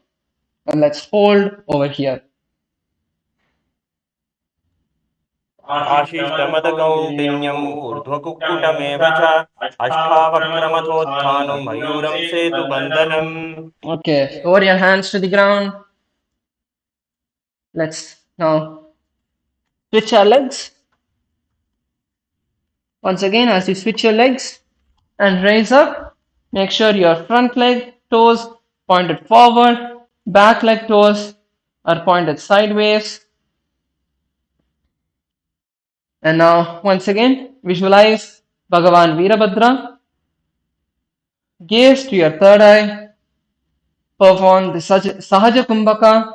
and let's hold over here. आशिष्टमदकौण्डिन्यम् ऊर्ध्वकुक्कुटमेव च अष्टावक्रमथोत्थानं मयूरं सेतुबन्धनम्. Okay, lower your hands to the ground. Let's now switch our legs. Once again, as you switch your legs and raise up, make sure your front leg toes pointed forward, back leg toes are pointed sideways. And now, once again, visualize Bhagavan Virabhadra. Gaze to your third eye. Perform the Sahaja Kumbhaka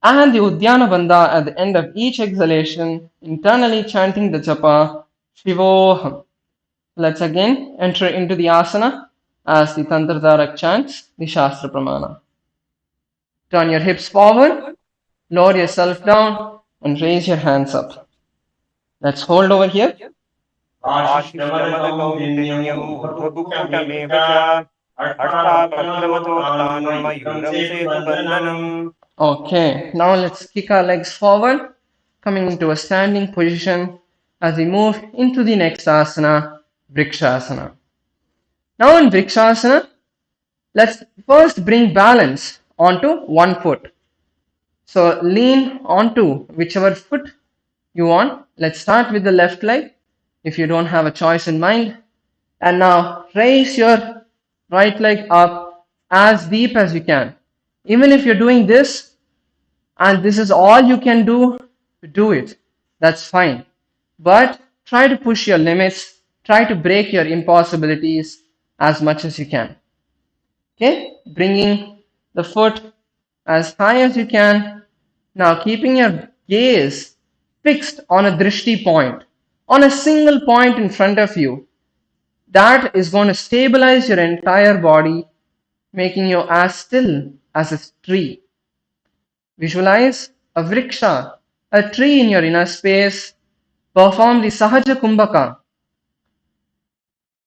and the Udyana Bandha at the end of each exhalation, internally chanting the japa Shivoham. Let's again enter into the asana as the Tantradharak chants the Shastra Pramana. Turn your hips forward, lower yourself down, and raise your hands up. Let's hold over here. आशिष्टमदकौण्डिन्यम् ऊर्ध्वकुक्कुटमेव च अष्टावक्रमथोत्थानं मयूरं सेतुबन्धनम्. Okay, now let's kick our legs forward, coming into a standing position as we move into the next asana, Vrikshasana. Now in Vrikshasana, let's first bring balance onto one foot. So lean onto whichever foot you want. Let's start with the left leg if you don't have a choice in mind. And now raise your right leg up as deep as you can. Even if you're doing this and this is all you can do it. That's fine. But try to push your limits. Try to break your impossibilities as much as you can. Okay, bringing the foot as high as you can. Now keeping your gaze fixed on a drishti point, on a single point in front of you. That is going to stabilize your entire body, making you as still as a tree. Visualize a vriksha, a tree in your inner space. Perform the Sahaja Kumbhaka,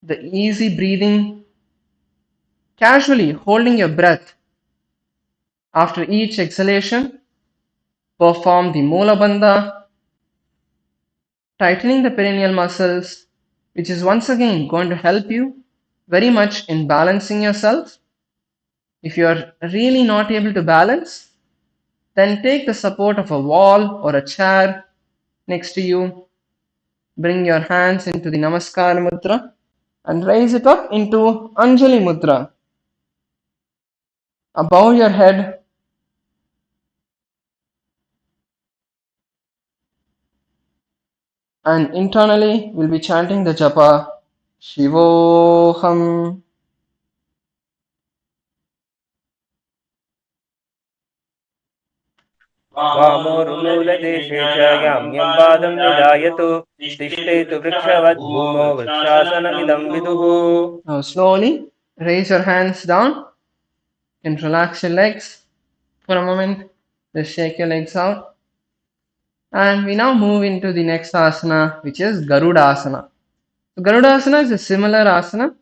the easy breathing, casually holding your breath. After each exhalation, perform the Mula Bandha, tightening the perineal muscles, which is once again going to help you very much in balancing yourself. If you are really not able to balance, then take the support of a wall or a chair next to you. Bring your hands into the Namaskar Mudra and raise it up into Anjali Mudra above your head. And internally, we'll be chanting the japa Shivoham. वामोरुमूलदेशे च याम्यं पादं निधायतु तिष्ठेतु वृक्षवद्भूमौ वृक्षासनमिदं विदुः. Now, slowly raise your hands down and relax your legs for a moment. Just shake your legs out. And we now move into the next asana, which is Garuda Asana. So Garuda Asana is a similar asana.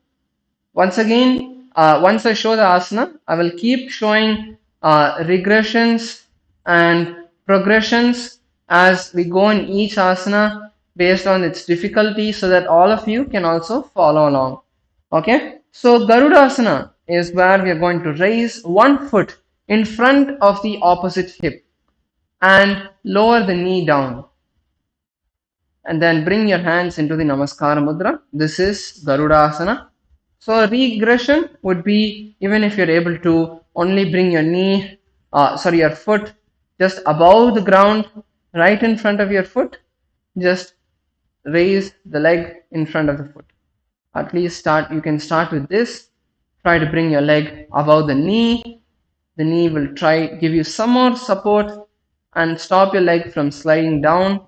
Once again, once I show the asana, I will keep showing regressions and progressions as we go in each asana based on its difficulty so that all of you can also follow along. Okay, so Garuda Asana is where we are going to raise one foot in front of the opposite hip and lower the knee down. And then bring your hands into the Namaskara Mudra. This is Garuda Asana. So regression would be even if you're able to only bring your your foot just above the ground, right in front of your foot, just raise the leg in front of the foot. At least you can start with this. Try to bring your leg above the knee. The knee will give you some more support and stop your leg from sliding down.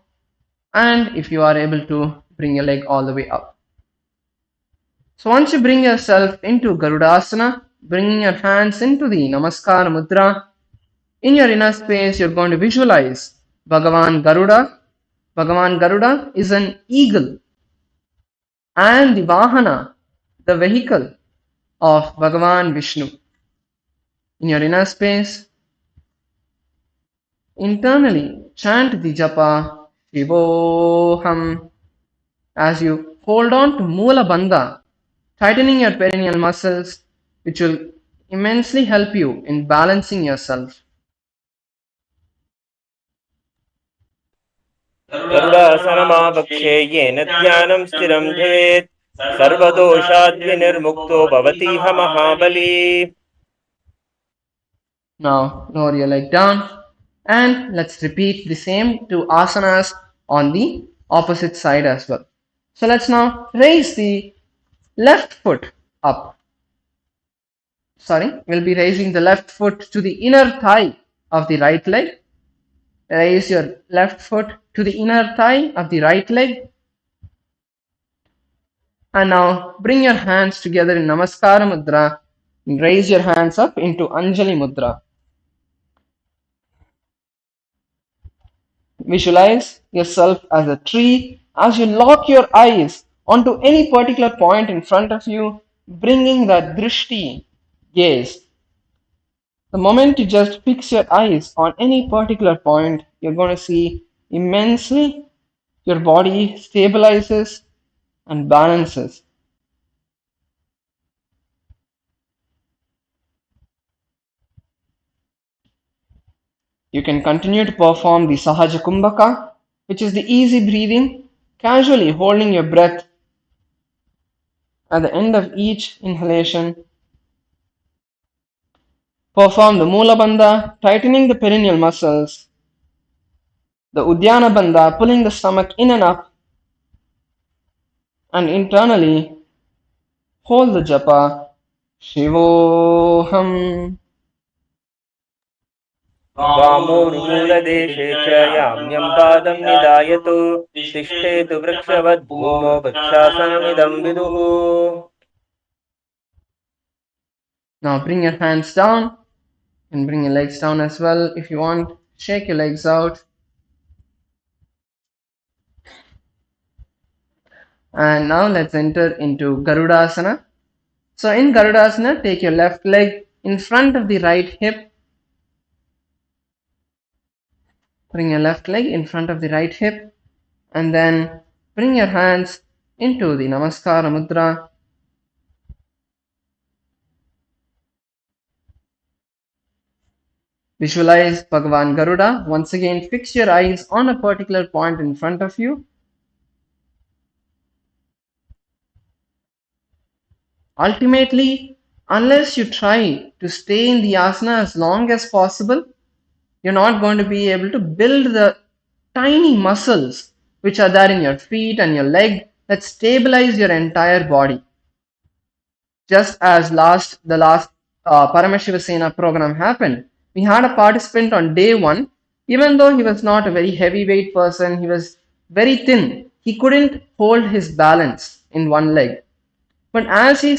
And if you are able to bring your leg all the way up. So once you bring yourself into Garudasana, bringing your hands into the Namaskar Mudra, in your inner space you're going to visualize Bhagavan Garuda. Bhagavan Garuda is an eagle and the Vahana, the vehicle of Bhagavan Vishnu. In your inner space, internally chant the japa Shivoham as you hold on to Mula Bandha, tightening your perineal muscles, which will immensely help you in balancing yourself. गरुडासनमावक्षे येन ध्यानं स्थिरं भवेत् सर्वदोषाद्विनिर्मुक्तो भवतीह महाबली. Now lower your leg down and let's repeat the same two asanas on the opposite side as well. So let's now raise the left foot up. We'll be raising the left foot to the inner thigh of the right leg. Raise your left foot to the inner thigh of the right leg. And now bring your hands together in Namaskara Mudra and raise your hands up into Anjali Mudra. Visualize yourself as a tree as you lock your eyes onto any particular point in front of you, bringing that drishti, gaze. The moment you just fix your eyes on any particular point, you're going to see immensely your body stabilizes and balances. You can continue to perform the Sahaja Kumbhaka, which is the easy breathing, casually holding your breath at the end of each inhalation. Perform the Mula Bandha, tightening the perineal muscles. The Uddiyana Bandha, pulling the stomach in and up. And internally, hold the japa Shivoham. वामोर्मूलदेशे च याम्यं पादं निधायतु तिष्ठेतु वृक्षवद्भूमौ वृक्षासनमिदं विदुः. Now bring your hands down and bring your legs down as well. If you want, shake your legs out. And now let's enter into Garudasana. So in Garudasana, take your left leg in front of the right hip. Bring your left leg in front of the right hip. And then bring your hands into the Namaskara Mudra. Visualize Bhagavan Garuda. Once again, fix your eyes on a particular point in front of you. Ultimately, unless you try to stay in the asana as long as possible, you're not going to be able to build the tiny muscles which are there in your feet and your leg that stabilize your entire body. Just as the last Paramashivasena program happened, we had a participant on day one. Even though he was not a very heavyweight person, he was very thin. He couldn't hold his balance in one leg. But as he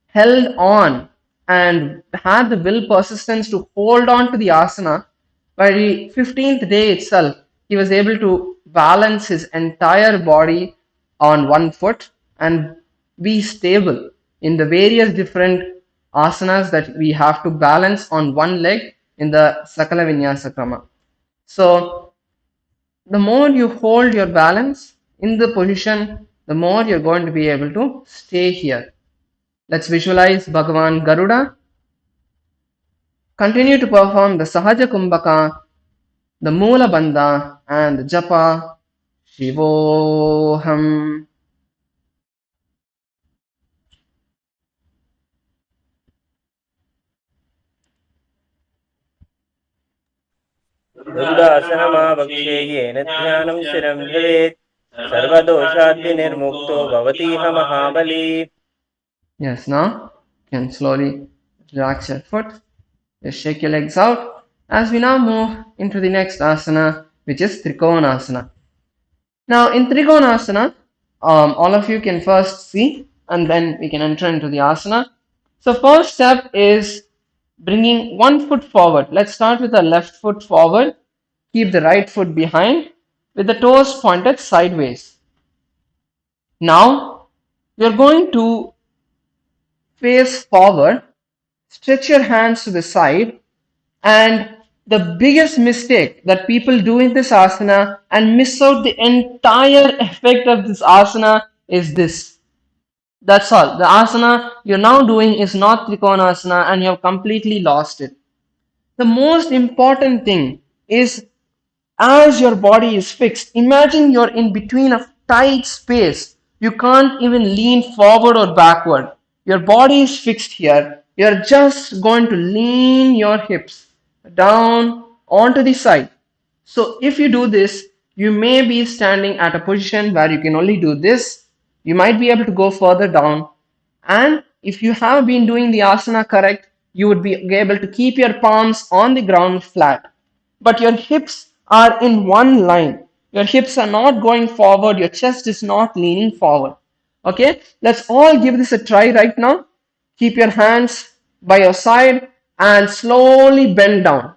held on and had the will persistence to hold on to the asana, by the 15th day itself, he was able to balance his entire body on one foot and be stable in the various different asanas that we have to balance on one leg in the Sakala Vinyasa Krama. So, the more you hold your balance in the position, the more you're going to be able to stay here. Let's visualize Bhagavan Garuda. Continue to perform the Sahaja Kumbhaka, the Moola Bandha, and the Japa Shivoham. गरुडासनमावक्षे येन ध्यानं स्थिरं भवेत् सर्वदोषाद्विनिर्मुक्तो भवतीह महाबली. Yes, now you can slowly relax your foot. Just shake your legs out as we now move into the next asana, which is Trikonasana. Now, in Trikonasana, all of you can first see and then we can enter into the asana. So, first step is bringing one foot forward. Let's start with the left foot forward. Keep the right foot behind with the toes pointed sideways. Now, you're going to face forward, stretch your hands to the side, and the biggest mistake that people do in this asana and miss out the entire effect of this asana is this. That's all. The asana you're now doing is not Trikonasana and you have completely lost it. The most important thing is as your body is fixed, imagine you're in between a tight space. You can't even lean forward or backward. Your body is fixed here. You're just going to lean your hips down onto the side. So if you do this, you may be standing at a position where you can only do this. You might be able to go further down. And if you have been doing the asana correct, you would be able to keep your palms on the ground flat. But your hips are in one line. Your hips are not going forward. Your chest is not leaning forward. Okay, let's all give this a try right now. Keep your hands by your side and slowly bend down.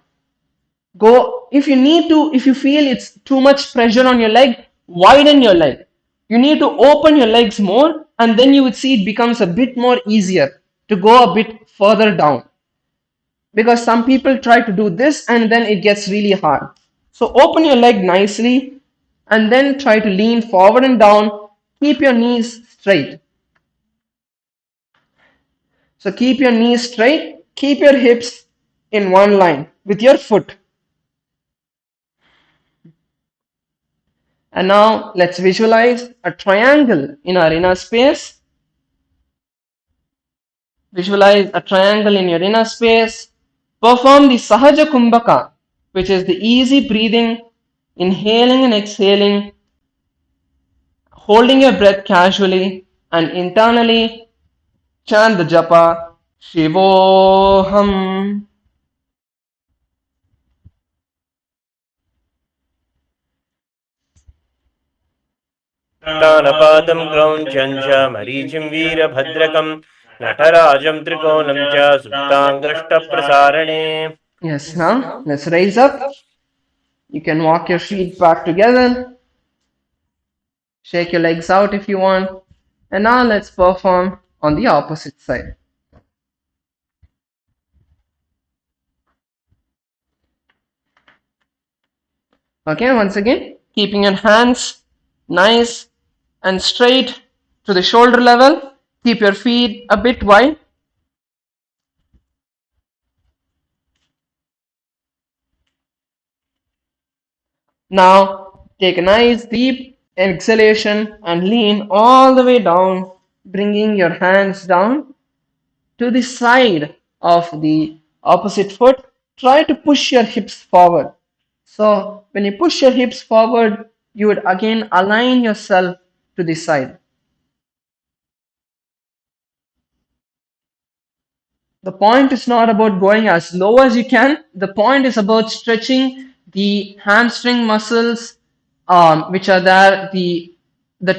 Go, if you need to, if you feel it's too much pressure on your leg, widen your leg. You need to open your legs more, and then you would see it becomes a bit more easier to go a bit further down. Because some people try to do this and then it gets really hard. So open your leg nicely and then try to lean forward and down. Keep your knees straight. So keep your knees straight. Keep your hips in one line with your foot. And now let's visualize a triangle in our inner space. Visualize a triangle in your inner space. Perform the Sahaja Kumbhaka, which is the easy breathing, inhaling and exhaling, holding your breath casually, and internally chant the japa Shivoham. तानपादं क्रौञ्चं च मरीचिं वीरभद्रकं नटराजं त्रिकोणं च सुप्ताङ्गष्टप्रसारणे. Yes, now let's raise up. You can walk your feet back together. Shake your legs out if you want. And now let's perform on the opposite side. Okay, once again, keeping your hands nice and straight to the shoulder level. Keep your feet a bit wide. Now take a nice deep exhalation and lean all the way down, bringing your hands down to the side of the opposite foot. Try to push your hips forward. So when you push your hips forward, you would again align yourself to the side. The point is not about going as low as you can. The point is about stretching the hamstring muscles, which are there, the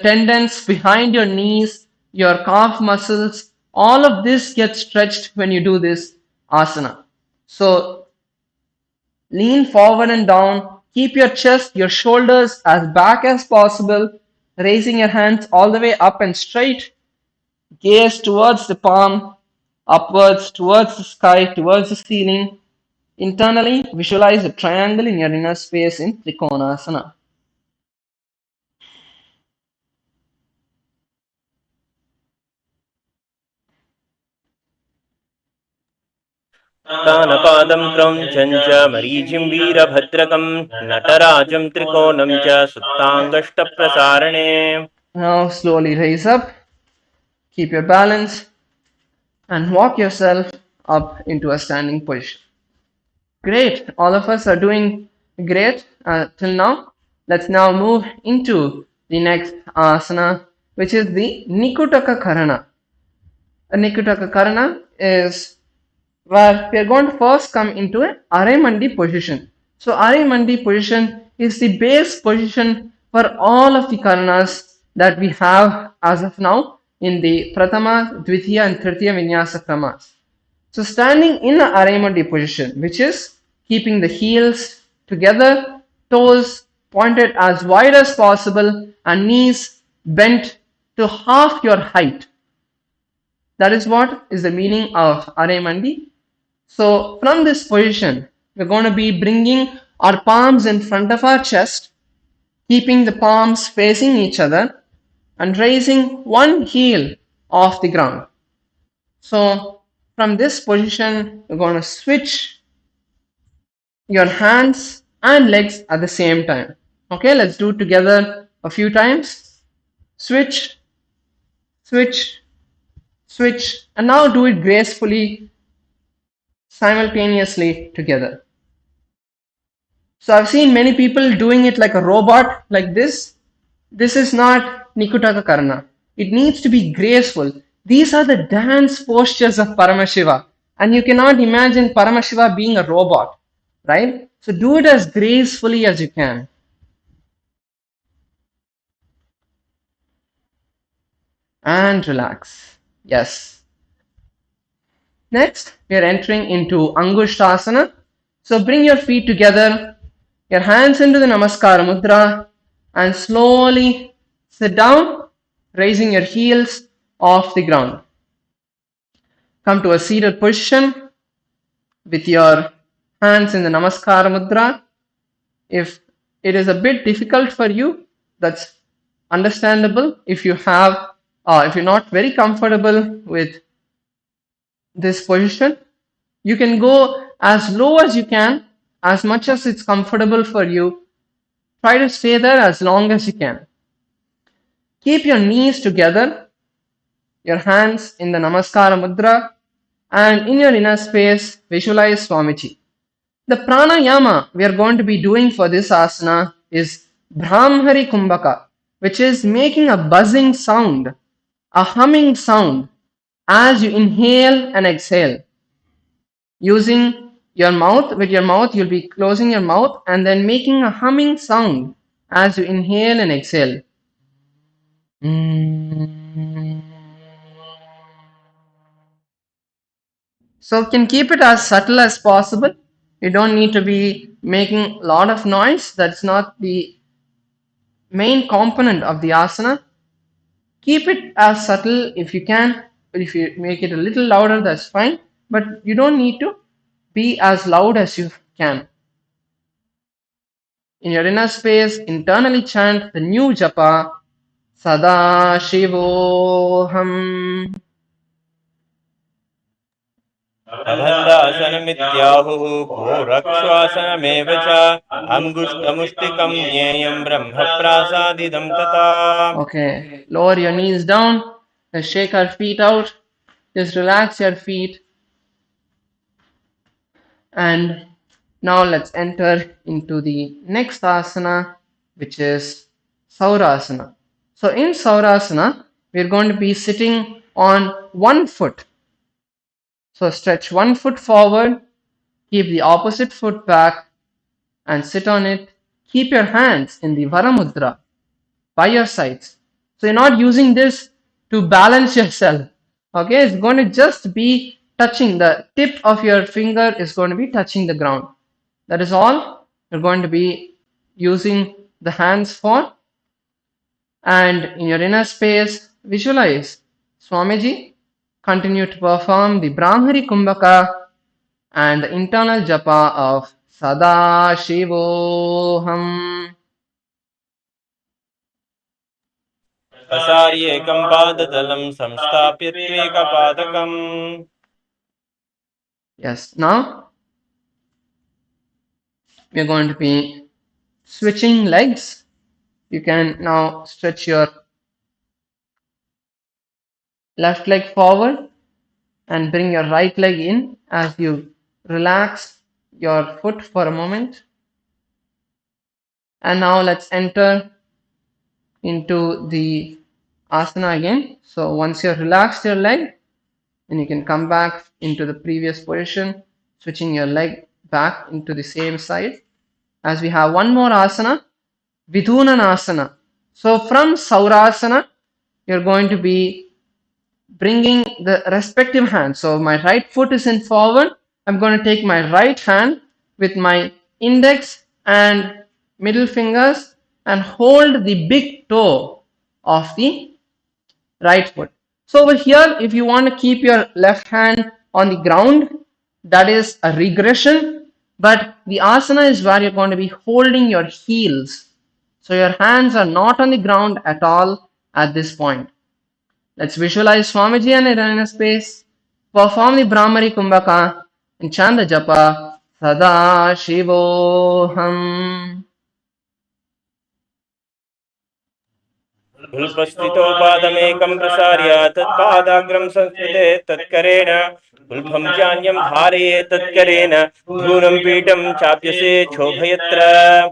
tendons behind your knees, your calf muscles. All of this gets stretched when you do this asana. So lean forward and down. Keep your chest, your shoulders as back as possible, raising your hands all the way up and straight. Gaze towards the palm, upwards, towards the sky, towards the ceiling. Internally, visualize a triangle in your inner space in Trikonasana. तानपादं क्रौञ्चं च मरीचिं वीरभद्रकं नटराजं त्रिकोणं च सुप्ताङ्गष्टप्रसारणे. Now slowly raise up, keep your balance, and walk yourself up into a standing position. Great, all of us are doing great till now. Let's now move into the next asana, which is the Nikutaka Karana. A Nikutaka Karana is where we are going to first come into an Arimandi position. So Arimandi position is the base position for all of the Karanas that we have as of now in the Pratama, Dvitiya and Tritiya Vinyasa Kramas. So standing in an Arimandi position, which is keeping the heels together, toes pointed as wide as possible and knees bent to half your height. That is what is the meaning of Arimandi. So from this position, we're going to be bringing our palms in front of our chest, keeping the palms facing each other and raising one heel off the ground. So from this position, we're going to switch your hands and legs at the same time. Okay, let's do it together a few times. Switch, switch, switch, and now do it gracefully simultaneously together. So I've seen many people doing it like a robot, like this. This is not Nikutaka Karana. It needs to be graceful. These are the dance postures of Paramashiva. And you cannot imagine Paramashiva being a robot, right? So do it as gracefully as you can. And relax. Yes. Next, we are entering into Angushtasana. So bring your feet together, your hands into the Namaskara Mudra, and slowly sit down, raising your heels off the ground. Come to a seated position with your hands in the Namaskara Mudra. If it is a bit difficult for you, that's understandable. If you're not very comfortable with this position, you can go as low as you can, as much as it's comfortable for you. Try to stay there as long as you can. Keep your knees together, your hands in the Namaskara Mudra, and in your inner space, visualize Swamiji. The pranayama we are going to be doing for this asana is Brahmari Kumbhaka, which is making a buzzing sound, a humming sound as you inhale and exhale. Using your mouth, with your mouth, you'll be closing your mouth and then making a humming sound as you inhale and exhale. So can keep it as subtle as possible. You don't need to be making a lot of noise. That's not the main component of the asana. Keep it as subtle if you can. If you make it a little louder, that's fine. But you don't need to be as loud as you can. In your inner space, internally chant the new japa Sada Shivoham. अभन्दासनमित्याहुः घोरक्श्वासनमेव च अङ्गुष्टमुष्टिकं ज्ञेयं ब्रह्मप्रासादिदं तथा. Okay, lower your knees down. Let's shake our feet out. Just relax your feet. And now let's enter into the next asana, which is Saurasana. So in Saurasana, we're going to be sitting on one foot. So stretch one foot forward, keep the opposite foot back, and sit on it. Keep your hands in the Varamudra by your sides. So you're not using this to balance yourself. Okay, it's going to just be touching, the tip of your finger is going to be touching the ground. That is all you're going to be using the hands for. And in your inner space, visualize Swamiji. Continue to perform the Brahmari Kumbhaka and the internal japa of Sada Shivoham. प्रसार्येकं पादतलं संस्थाप्य त्वेकपादकम्. Yes, now we are going to be switching legs. You can now stretch your left leg forward and bring your right leg in as you relax your foot for a moment. And now let's enter into the asana again. So once you've relaxed your leg, then you can come back into the previous position, switching your leg back into the same side. As we have one more asana, Vidhunanasana. So from Saurasana, you're going to be bringing the respective hands. So my right foot is in forward. I'm going to take my right hand with my index and middle fingers and hold the big toe of the right foot. So over here, if you want to keep your left hand on the ground, that is a regression. But the asana is where you're going to be holding your heels. So your hands are not on the ground at all at this point. Let's visualize Swamiji and inner space. Perform the Brahmari Kumbhaka and chant the japa Sada Shivoham. उल्पस्थितो पादमेकं प्रसार्य तत्पादाग्रं संस्कृते तत्करेण उल्फं चान्यं धारये तत्करेण धूनं पीठं चाप्यसे क्षोभयत्र.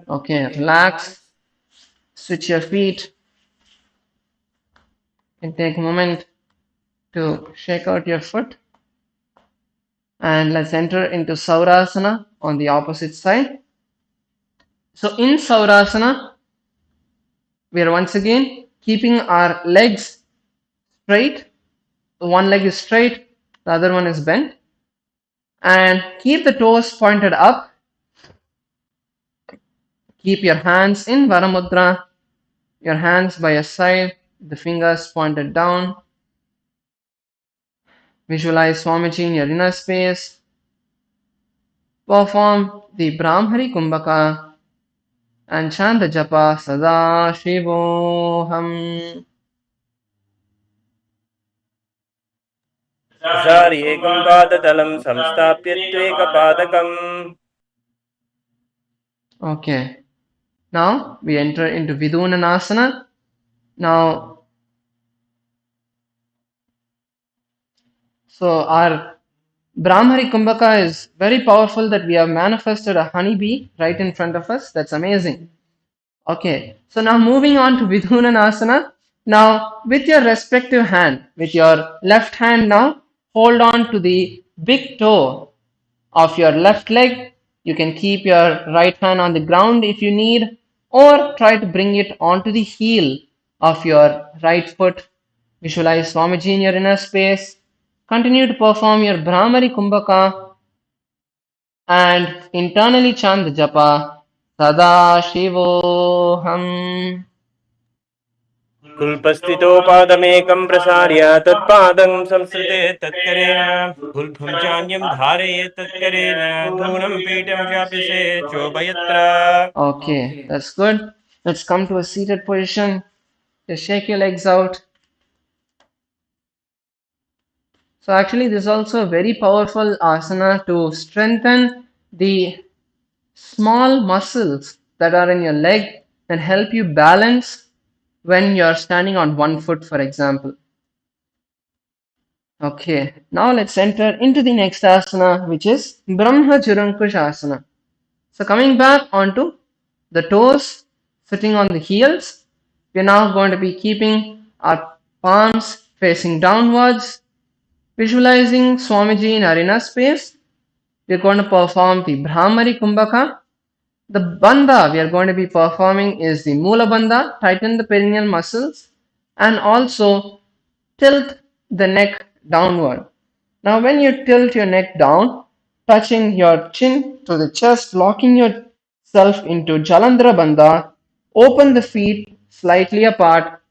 Okay, relax. Switch your feet. And take a moment to shake out your foot. And let's enter into Saurasana on the opposite side. So in Saurasana, we are once again keeping our legs straight. One leg is straight, the other one is bent. And keep the toes pointed up. Keep your hands in Varamudra, your hands by your side, the fingers pointed down. Visualize Swamiji in your inner space. Perform the Brahmari Kumbhaka and chant the japa Sada Shivoham. प्रसार्येकं पादतलं संस्थाप्य त्वेकपादकम्. Okay. Now we enter into Vidhunanasana. Now, so our Brahmari Kumbhaka is very powerful that we have manifested a honeybee right in front of us. That's amazing. Okay, so now moving on to Vidhunanasana. Now, with your respective hand, with your left hand now, hold on to the big toe of your left leg. You can keep your right hand on the ground if you need, or try to bring it onto the heel of your right foot. Visualize Swamiji in your inner space. Continue to perform your Brahmari Kumbhaka and internally chant the japa Sada Shivoham. कुल्पस्थितोपादमेकं प्रसार्य तत्पादं संसृते तत्करेण कुल्फं चान्यं धारयेत् तत्करेण धूनं पीठं चाप्यसे चोभयत्र. Okay, that's good. Let's come to a seated position. Just shake your legs out. So actually this is also a very powerful asana to strengthen the small muscles that are in your leg and help you balance when you're standing on one foot, for example. Okay, now let's enter into the next asana, which is Brahma Churankush asana. So coming back onto the toes, sitting on the heels, we're now going to be keeping our palms facing downwards, visualizing Swamiji in our inner space. We're going to perform the Brahmari Kumbhaka. The bandha we are going to be performing is the Mula bandha, tighten the perineal muscles and also tilt the neck downward. Now when you tilt your neck down, touching your chin to the chest, locking yourself into Jalandhara bandha, open the feet slightly apart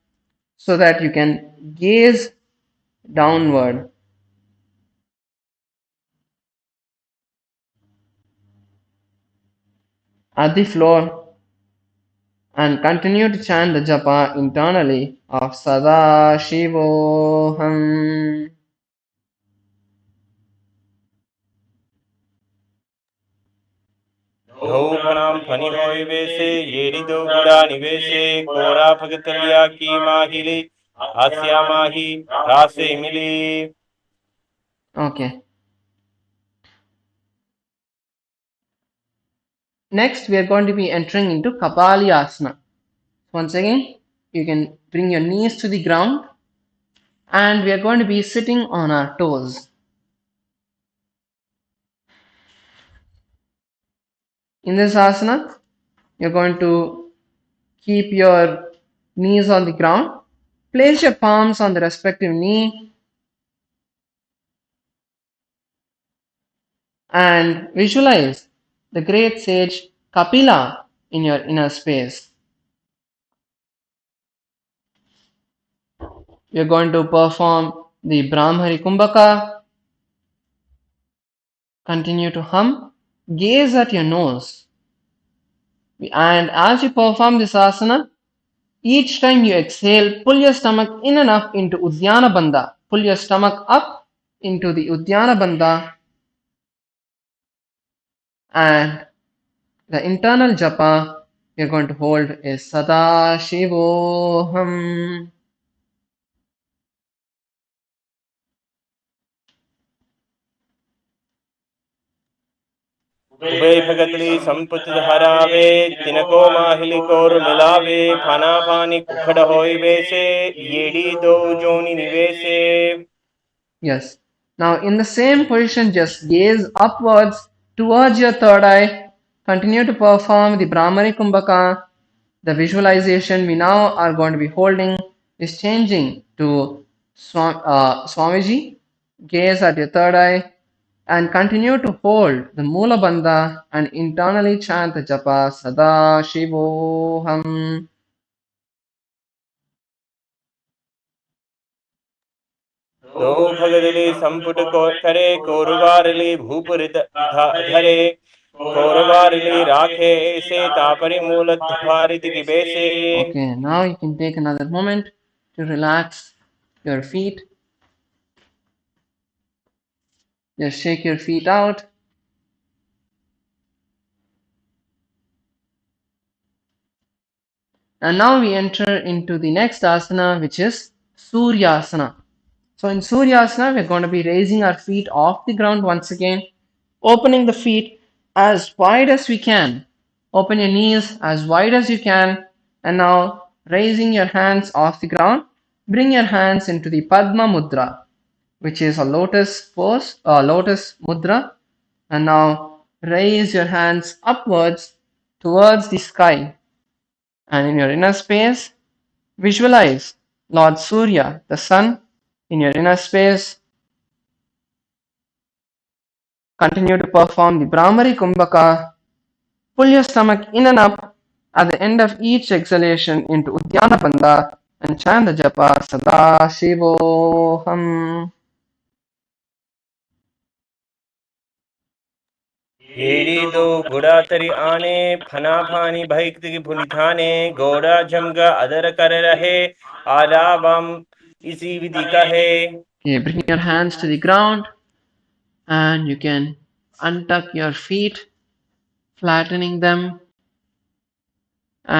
so that you can gaze downward at the floor and continue to chant the japa internally of Sada Shivoham. धौ फनाम फनी होय वैसे येरी दो गुड़ा निवेशे कोरा भगतलिया की माहिली आस्या माही रासे मिली. Okay. Next, we are going to be entering into Kapali Asana. Once again, you can bring your knees to the ground and we are going to be sitting on our toes. In this asana, you're going to keep your knees on the ground. Place your palms on the respective knee and visualize the great sage Kapila in your inner space. We are going to perform the Brahmari Kumbhaka. Continue to hum. Gaze at your nose. And as you perform this asana, each time you exhale, pull your stomach in and up into Uddiyana Bandha. Pull your stomach up into the Uddiyana Bandha and the internal japa we are going to hold is Sada Shivoham. उभय भगतली संपुत हरावे तिनको माहिली core मिलावे फना फानी कुखड़ होय वैसे येड़ी दो जोनी निवेशे. Yes. Now in the same position, just gaze upwards towards your third eye. Continue to perform the Brahmari Kumbhaka. The visualization we now are going to be holding is changing to Swamiji. Gaze at your third eye and continue to hold the Mula Bandha and internally chant the japa Sada Shivoham. दो भगदली संपुट को करे कोरवारली भूपुर धरे कोरवारली राखे ऐसे तापरि मूल धारित की बेसे. Okay, now you can take another moment to relax your feet. Just shake your feet out. And now we enter into the next asana, which is Suryasana. So in Suryasana, we're going to be raising our feet off the ground once again, opening the feet as wide as we can. Open your knees as wide as you can. And now raising your hands off the ground, bring your hands into the Padma Mudra, which is a lotus pose, lotus mudra. And now raise your hands upwards towards the sky. And in your inner space, Visualize Lord Surya, the sun, in your inner space. Continue to perform the Brahmari Kumbhaka. Pull your stomach in and up at the end of each exhalation into Uddiyana Bandha and chant the japa Sada Shivoham. ಏಡಿದು ಗುಡಾತರಿ ಆನೆ ಫನಾಫಾನಿ ಭೈಕ್ತಿಗೆ ಭುನಿಥಾನೆ ಗೋಡ ಜಂಗ ಅದರ ಕರರಹೆ ಆಲಾವಂ EC ವಿಧಿ ಕಹೆ. Okay, bring your hands to the ground and you can untuck your feet, flattening them,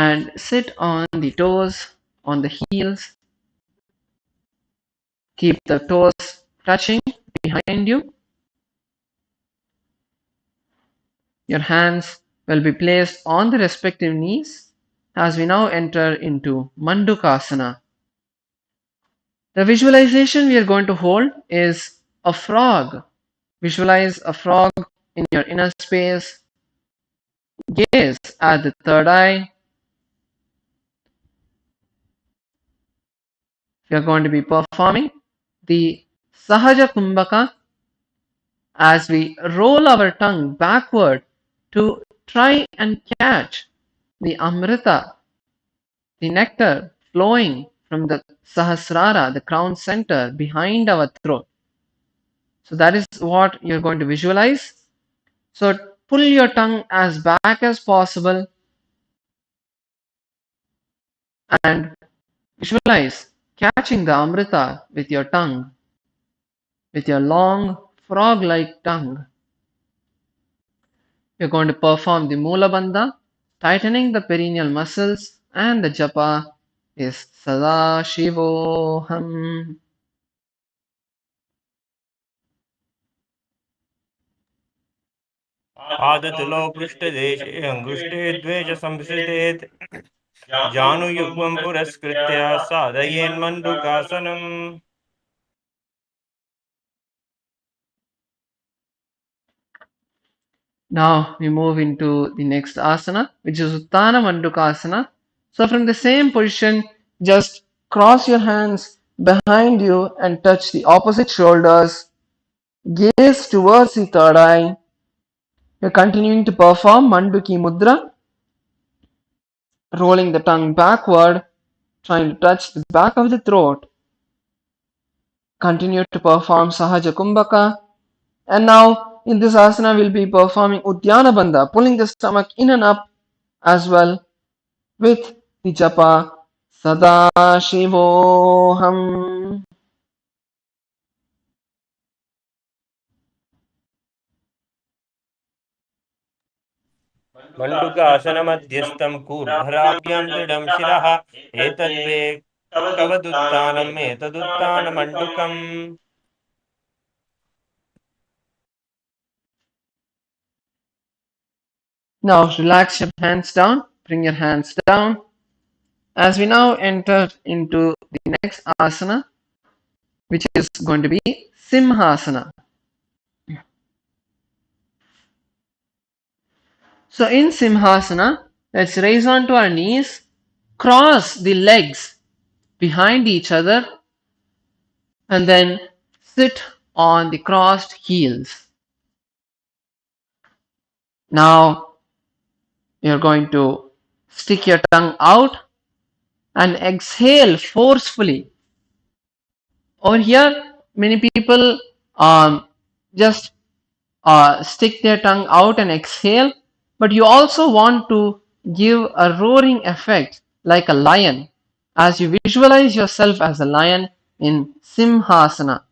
and sit on the toes, on the heels. Keep the toes touching behind you. Your hands will be placed on the respective knees as we now enter into Mandukasana. The visualization we are going to hold is a frog. Visualize a frog in your inner space. Gaze at the third eye. We are going to be performing the Sahaja Kumbhaka as we roll our tongue backward to try and catch the Amrita, the nectar flowing from the Sahasrara, the crown center behind our throat. So that is what you're going to visualize. So pull your tongue as back as possible and visualize catching the Amrita with your tongue, with your long frog-like tongue. You're going to perform the Mula Bandha, tightening the perineal muscles, and the japa is Sada Shivoham. आदतलो पृष्ठदेशे अङ्गुष्ठे द्वे च संसृतेत् जानुयुग्मं पुरस्कृत्य साधयेन्मण्डूकासनम्. Now we move into the next asana, which is Uttana Mandukasana. So from the same position, just cross your hands behind you and touch the opposite shoulders. Gaze towards the third eye. You're continuing to perform Manduki Mudra, rolling the tongue backward, trying to touch the back of the throat. Continue to perform Sahaja Kumbhaka. And now in this asana we'll be performing Uddiyana Bandha, pulling the stomach in and up as well with the japa Sada Shivoham. मण्डूकासनमध्यस्थं कूर्धराभ्यां दृढं शिरः एतद्वे कवदुत्थानम् एतदुत्थानमण्डूकम्. Now relax your hands down, bring your hands down as we now enter into the next asana, which is going to be Simhasana. So in Simhasana, let's raise onto our knees, cross the legs behind each other, and then sit on the crossed heels. Now you're going to stick your tongue out and exhale forcefully. Over here, many people just stick their tongue out and exhale, but you also want to give a roaring effect like a lion as you visualize yourself as a lion in Simhasana.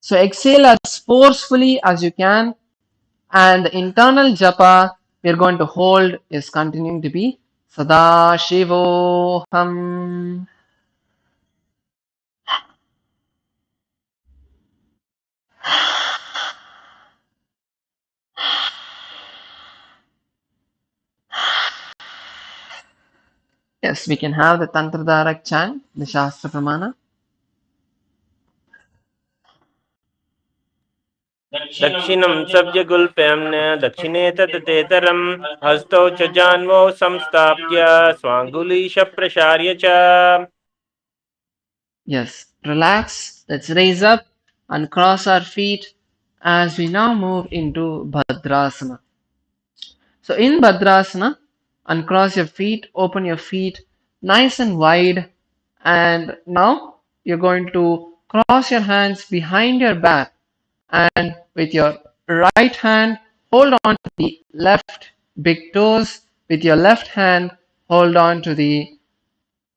So exhale as forcefully as you can, and the internal japa we are going to hold is continuing to be Sada Shivoham. Yes, we can have the Tantradharak chant, the Shastra Pramana. दक्षिणं सव्यगुल्प्यम्न दक्षिणे तततेतरं हस्तौ च जान्वौ संस्थाप्य स्वाङ्गुलीश प्रसार्य च. Yes, relax. Let's raise up and cross our feet as we now move into Bhadrasana. So in Bhadrasana, uncross your feet, open your feet nice and wide, and now you're going to cross your hands behind your back, and with your right hand hold on to the left big toes, with your left hand hold on to the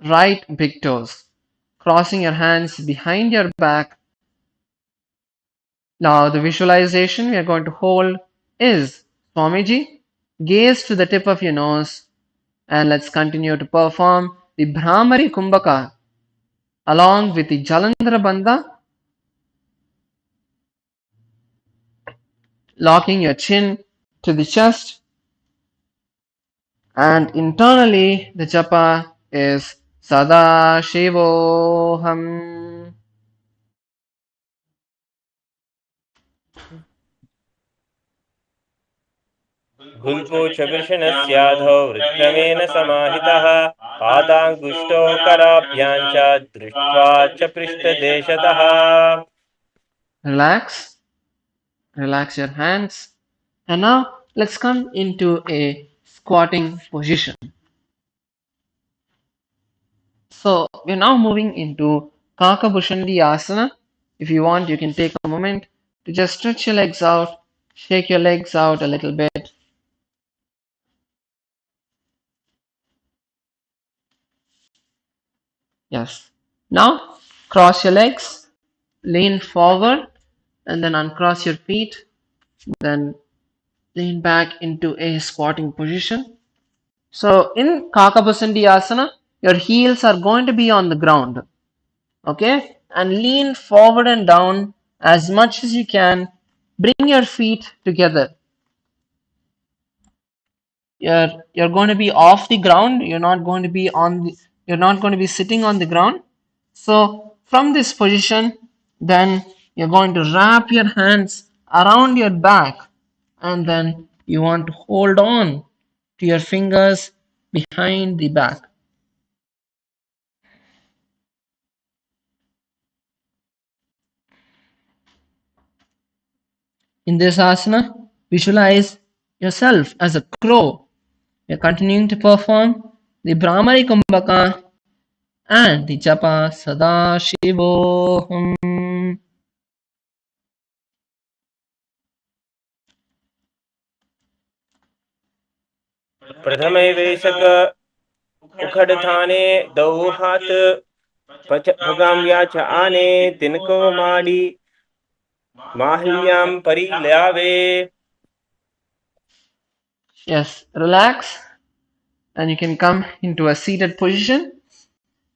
right big toes, crossing your hands behind your back. Now the visualization we are going to hold is Swamiji, gaze to the tip of your nose, and let's continue to perform the Brahmari Kumbhaka along with the Jalandhara Bandha, locking your chin to the chest, and internally the japa is Sada Shivoham. गुल्पो च वृषणस्याधौ हृत्क्रमेण समाहितः पादाङ्गुष्ठौ कराभ्यां च दृष्ट्वा च पृष्ठदेशतः. Relax, relax your hands, and now let's come into a squatting position. So we're now moving into Kakabhushandi Asana. If you want, you can take a moment to just stretch your legs out, shake your legs out a little bit. Yes. Now cross your legs, lean forward, and then uncross your feet. Then lean back into a squatting position. So in Kakabhushandi Asana, your heels are going to be on the ground. Okay, and lean forward and down as much as you can. Bring your feet together. You're going to be off the ground. You're not going to be sitting on the ground. So from this position, then you're going to wrap your hands around your back, and then you want to hold on to your fingers behind the back. In this asana, visualize yourself as a crow. You're continuing to perform the Brahmari Kumbhaka and the Japa Sada Shivoham. प्रथमैवेशक उखड़थाने दो हाथ भगाम्या च आने तिनको माड़ी माहिम्याम परी ल्यावे. Yes, relax, and you can come into a seated position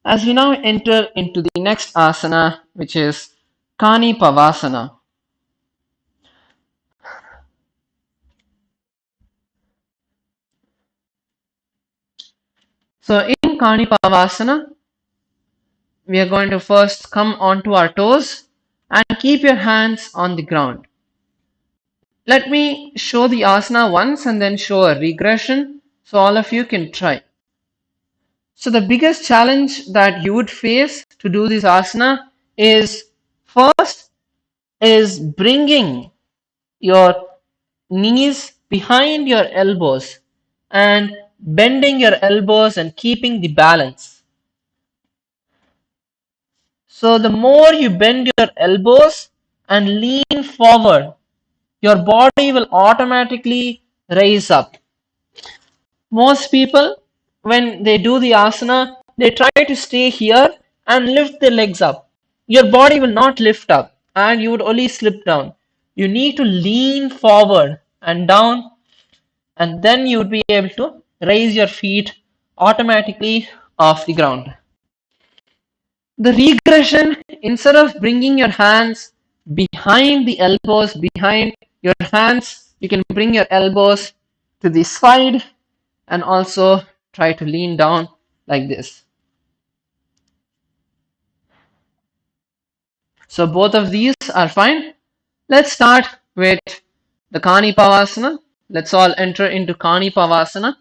as we now enter into the next asana, which is Kani Pavasana. So in Kani Pavasana, we are going to first come onto our toes and keep your hands on the ground. Let me show the asana once and then show a regression so all of you can try. So the biggest challenge that you would face to do this asana is first is bringing your knees behind your elbows and bending your elbows and keeping the balance. So the more you bend your elbows and lean forward, your body will automatically raise up. Most people, when they do the asana, they try to stay here and lift their legs up. Your body will not lift up and you would only slip down. You need to lean forward and down, and then you would be able to raise your feet automatically off the ground. The regression, instead of bringing your hands behind the elbows, behind your hands, you can bring your elbows to the side and also try to lean down like this. So both of these are fine. Let's start with the Kanipavasana. Let's all enter into Kanipavasana.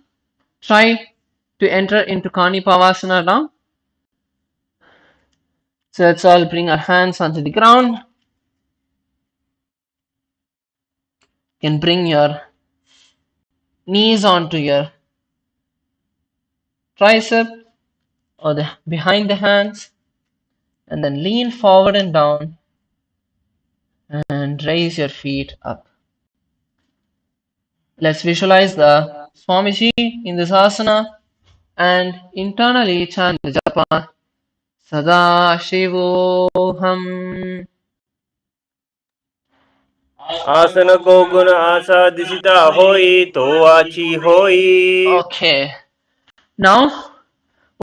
Try to enter into Kanipavasana now. So let's all bring our hands onto the ground. You can bring your knees onto your tricep or behind the hands, and then lean forward and down and raise your feet up. Let's visualize the Swamiji in this asana and internally chant the japa Sada Shivoham. आसन को गुण आशा दिशिता होई तो आची होई. Okay, now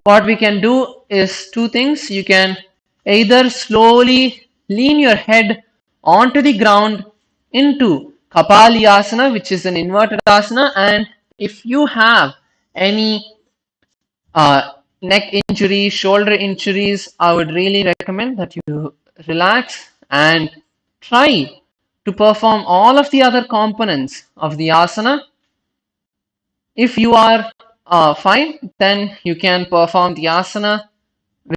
what we can do is two things. You can either slowly lean your head onto the ground into Kapalyasana, which is an inverted asana, and if you have any neck injuries, shoulder injuries, I would really recommend that you relax and try to perform all of the other components of the asana. If you are fine, then you can perform the asana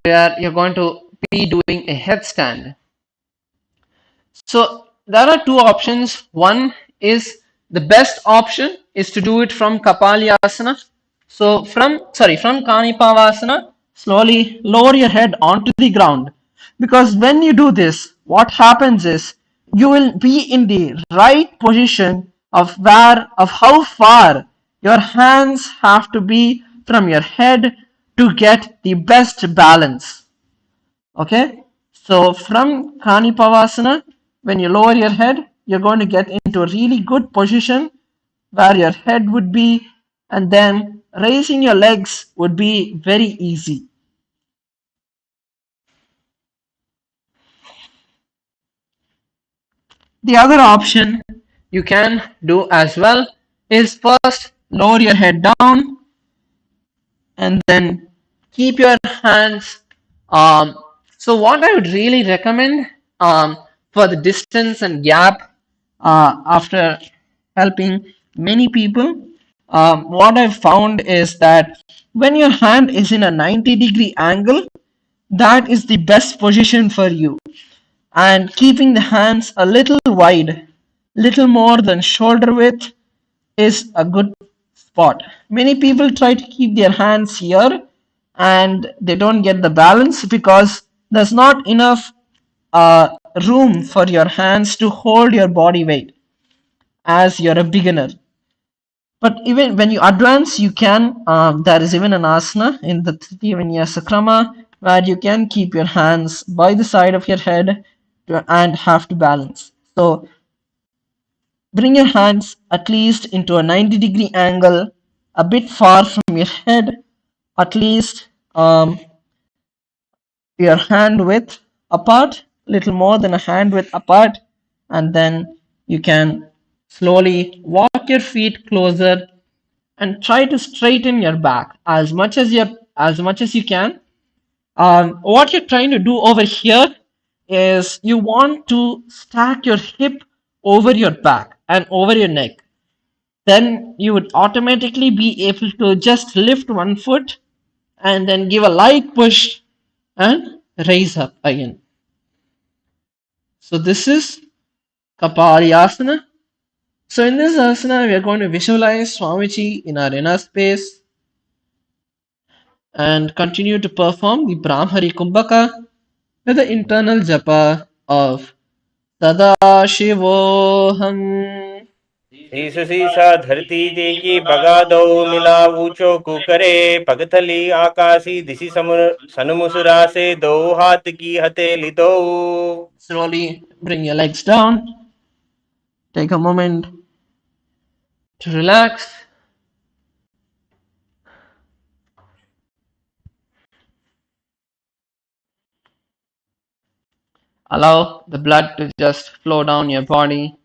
where you're going to be doing a headstand. So there are two options. One is the best option is to do it from Kapalyasana. So from Kanipavasana, slowly lower your head onto the ground. Because when you do this, what happens is you will be in the right position of how far your hands have to be from your head to get the best balance. Okay, so from Kanipavasana, when you lower your head, you're going to get into a really good position where your head would be, and then raising your legs would be very easy. The other option you can do as well is first lower your head down and then keep your hands. So what I would really recommend for the distance and gap after helping many people, what I've found is that when your hand is in a 90-degree angle, that is the best position for you. And keeping the hands a little wide, little more than shoulder width, is a good spot. Many people try to keep their hands here and they don't get the balance because there's not enough room for your hands to hold your body weight as you're a beginner. But even when you advance, you can, there is even an asana in the Sakala Vinyasa Krama where you can keep your hands by the side of your head and have to balance. So bring your hands at least into a 90-degree angle, a bit far from your head, at least your hand width apart, little more than a hand width apart, and then you can slowly walk your feet closer and try to straighten your back as much as you can. What you're trying to do over here is you want to stack your hip over your back and over your neck. Then you would automatically be able to just lift one foot and then give a light push and raise up again. So this is Kapalyasana. So in this asana, we are going to visualize Swamiji in our inner space and continue to perform the Brahmari Kumbhaka with the internal japa of Sada Shivoham. शीस शीसा धरती देखी बगा दो मिला ऊंचो कुकरे पगथली आकाशी दिशि सनमुसुरा से दो हाथ की हथेली दो. Slowly bring your legs down. Take a moment to relax. Allow the blood to just flow down your body.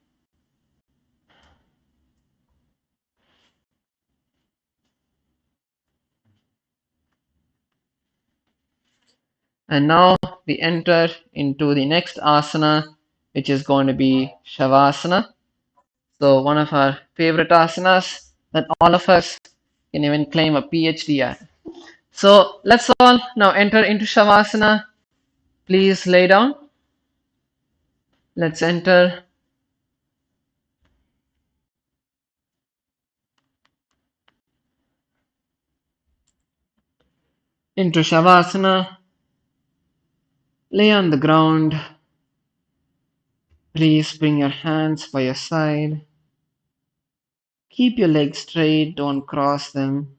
And now we enter into the next asana, which is going to be Shavasana. So one of our favorite asanas that all of us can even claim a PhD at. So let's all now enter into Shavasana. Please lay down. Let's enter into Shavasana. Lay on the ground. Please bring your hands by your side. Keep your legs straight, don't cross them.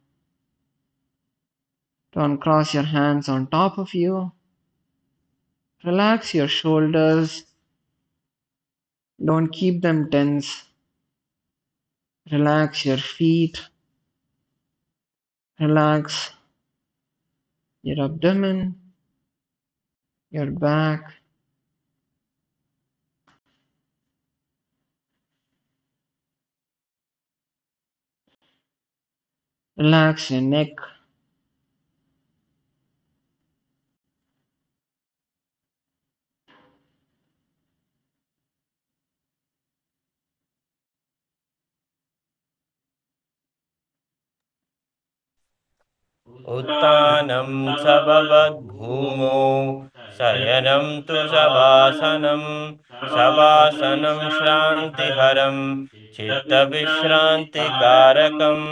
Don't cross your hands on top of you. Relax your shoulders. Don't keep them tense. Relax your feet. Relax your abdomen, your back. Relax your neck. उत्तानं सबवद्भूमौ शयनं तु शवासनं शवासनं श्रान्तिहरं चित्तविश्रान्तिकारकम्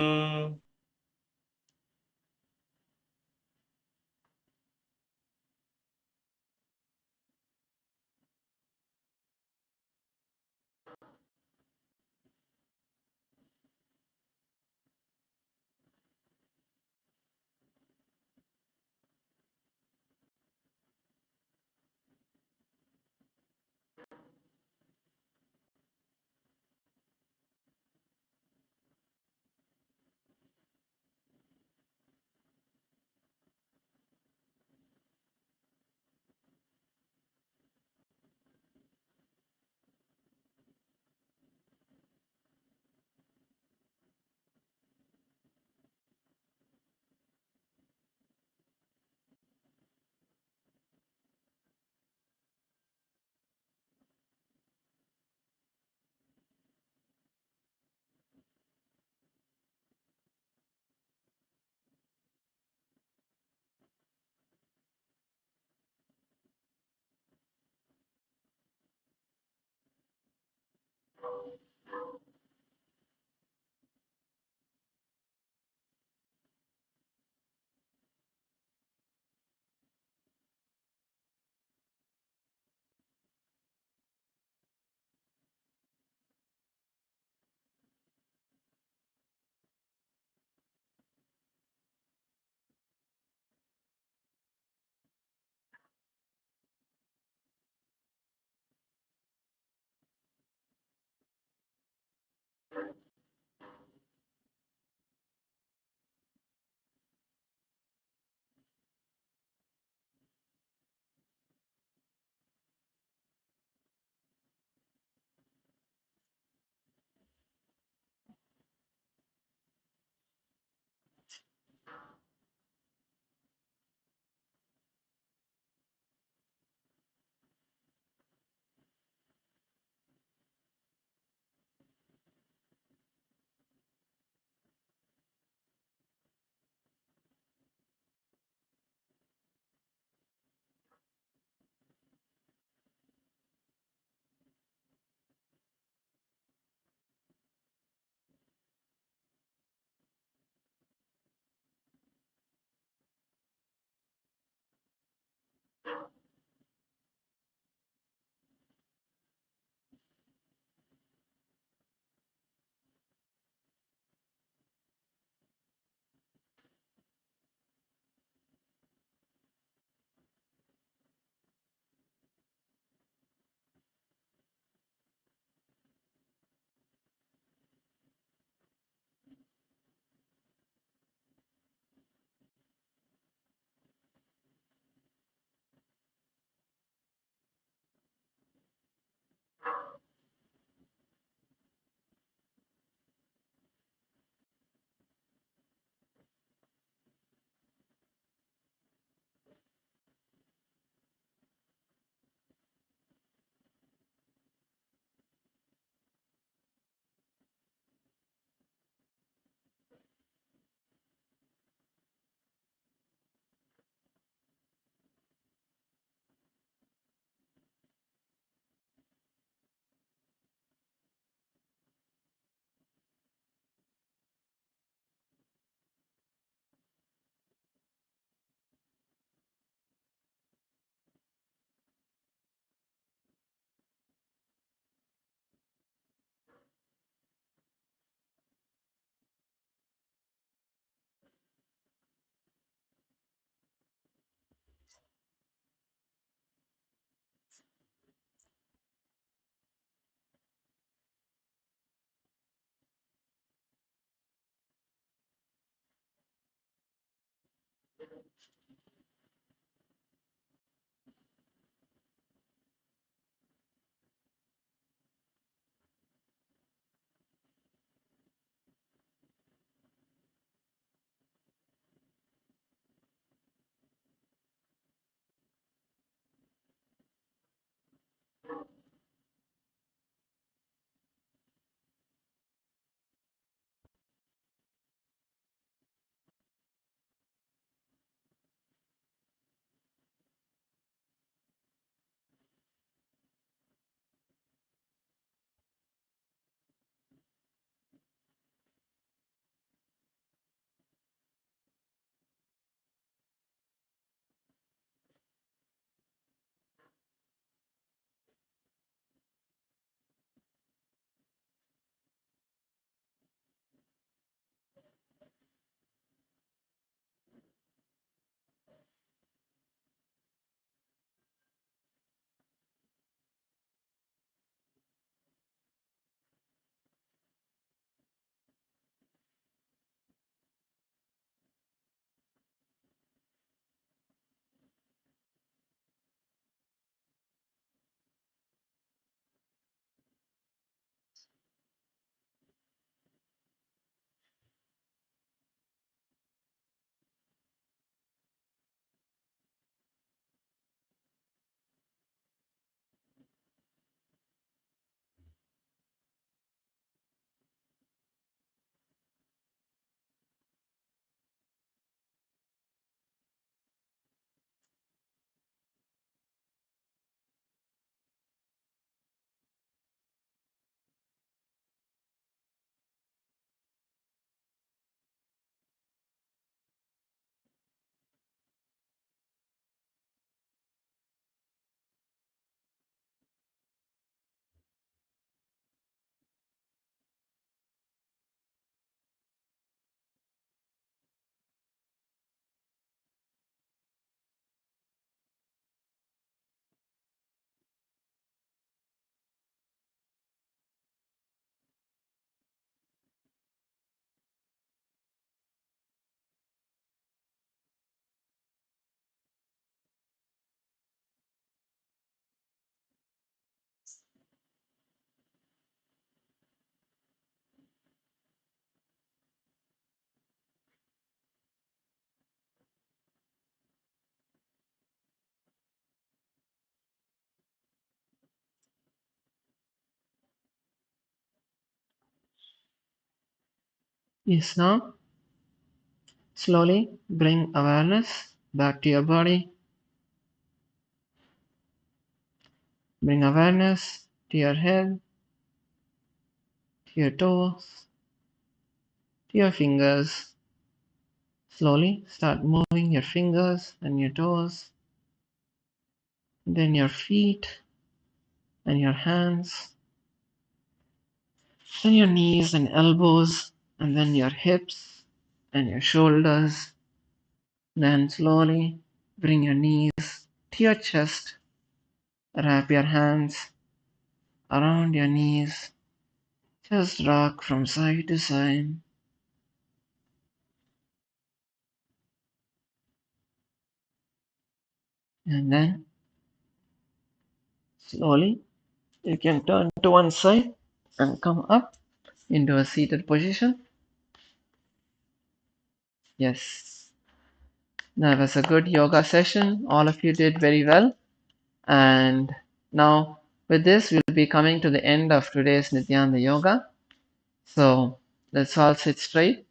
Yes, now slowly bring awareness back to your body. Bring awareness to your head, to your toes, to your fingers. Slowly start moving your fingers and your toes, then your feet and your hands, then your knees and elbows, and then your hips and your shoulders. Then slowly bring your knees to your chest. Wrap your hands around your knees. Just rock from side to side. And then slowly you can turn to one side and come up into a seated position. Yes, that was a good yoga session. All of you did very well. And now, with this, we'll be coming to the end of today's Nithyananda Yoga. So, let's all sit straight.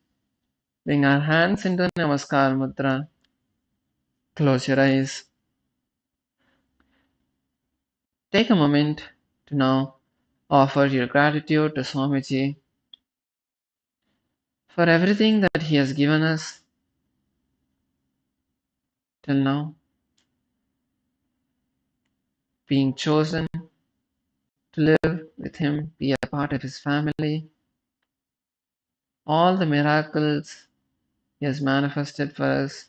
Bring our hands into Namaskar Mudra. Close your eyes. Take a moment to now offer your gratitude to Swamiji for everything that he has given us till now, being chosen to live with him, be a part of his family, all the miracles he has manifested for us,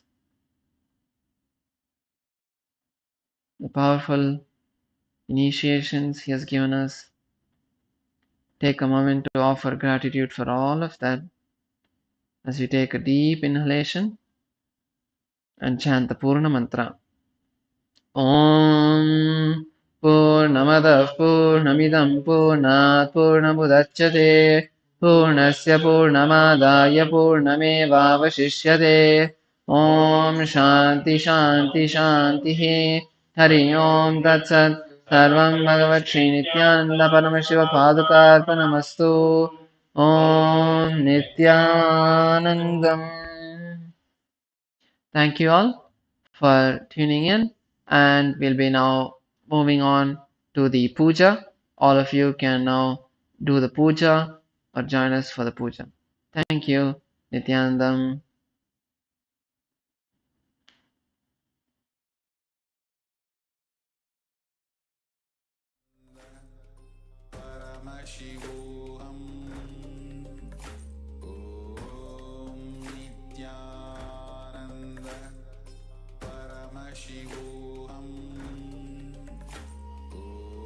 the powerful initiations he has given us. Take a moment to offer gratitude for all of that as you take a deep inhalation and chant the Purna mantra. Om Purnamadah Purnamidam Purnat Purnamudachyate Purnasya Purnamadaya Purnamevavashishyate Om Shanti Shanti Shanti Hari Om Tat Sat Sarvam Bhagavat Shri Nithyananda Paramashiva Padukarpanamastu Om Nithyanandam. Thank you all for tuning in, and we'll be now moving on to the puja. All of you can now do the puja or join us for the puja. Thank you, Nityanandam. परमशिवोऽहम् ॐ नित्यानन्द परमशिवोऽहम्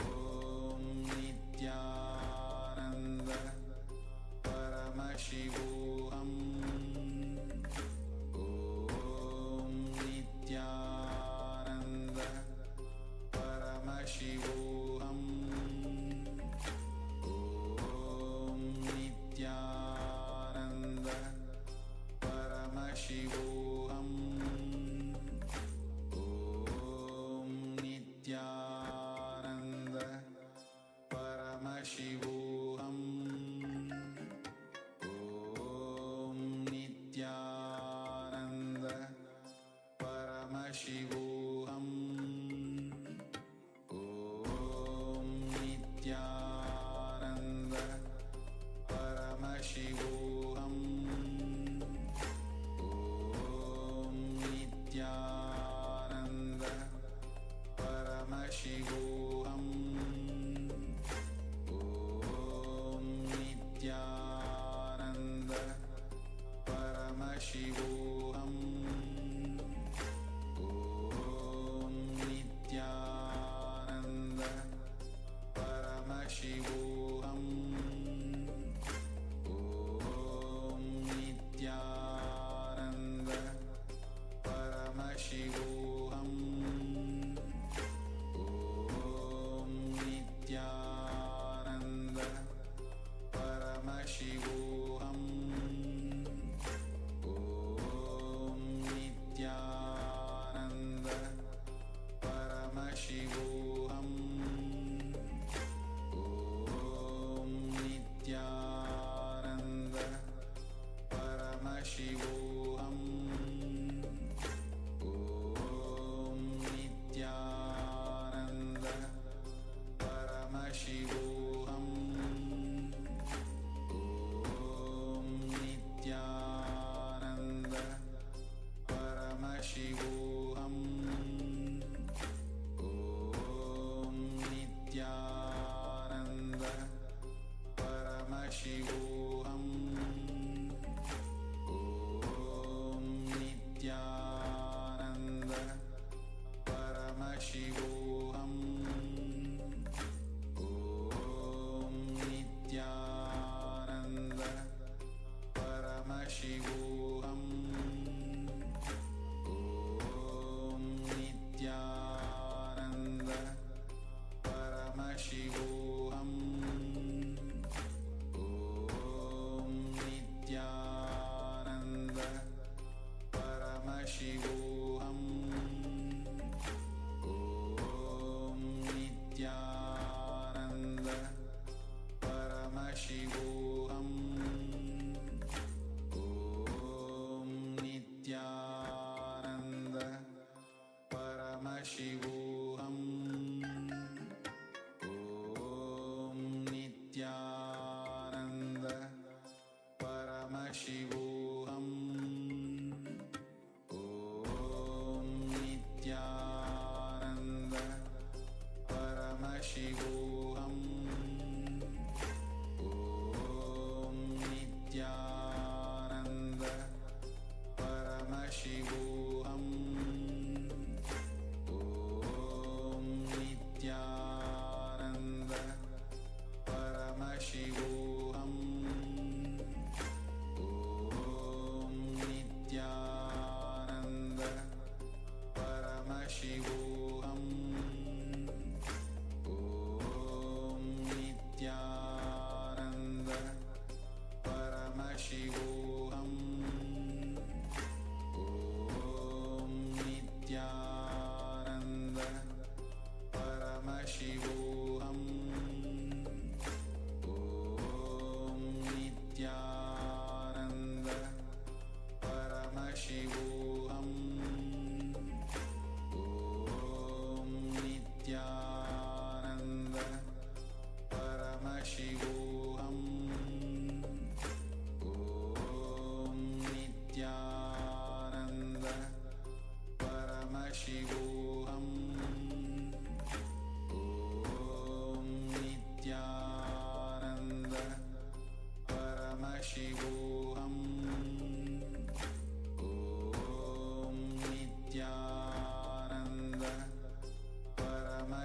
ॐ नित्यानन्द परमशिवोऽहम् ॐ नित्यानन्द परमशिवोऽहम् नित्यानन्द परमशिवोऽहम् ॐ नित्यानन्द परमशिवोऽहम् ॐ नित्यानन्द परमशिवोऽहम् ॐ नित्यानन्द परमशिवोऽहम् ॐ नित्यानन्द परमशिवोऽहम् ॐ नित्यानन्द परमशिवोऽहम् ॐ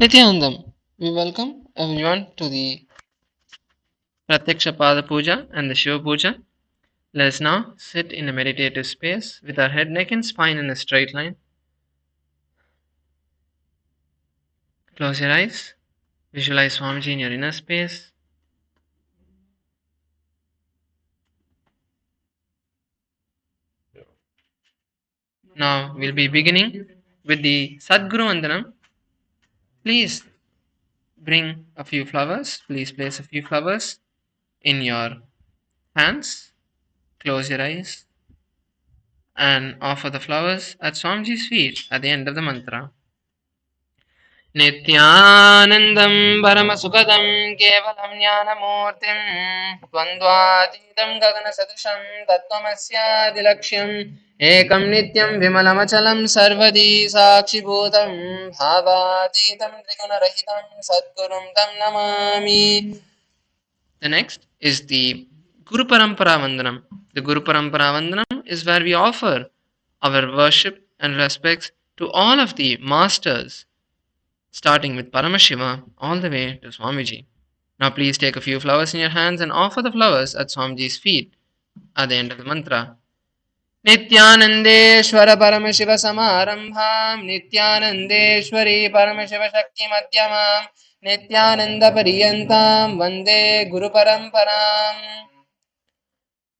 Nithyanandam, we welcome everyone to the Pratyaksha Pada Puja and the Shiva Puja. Let us now sit in a meditative space with our head, neck, and spine in a straight line. Close your eyes. Visualize Swamiji in your inner space. Now we'll be beginning with the Sadguru Vandanam. Please bring a few flowers. Please place a few flowers in your hands. Close your eyes and offer the flowers at Swamiji's feet at the end of the mantra. नित्यानन्दं परमसुखदं केवलं ज्ञानमूर्तिं द्वन्द्वातीतं गगनसदृशं तत्त्वमस्यादिलक्ष्यम् एकं नित्यं विमलमचलं सर्वदी साक्षिभूतं भावातीतं त्रिगुणरहितं सद्गुरुं तं Namami. The next is the Guru Parampara Vandanam. The Guru Parampara Vandanam is where we offer our worship and respects to all of the masters, starting with Paramashiva all the way to Swamiji. Now please take a few flowers in your hands and offer the flowers at Swamiji's feet at the end of the mantra. नित्यानन्देश्वर Paramshiva समारम्भां नित्यानन्देश्वरी Paramshiva शक्ति मध्यमां नित्यानन्दपर्यन्तां वन्दे गुरुपरम्पराम्.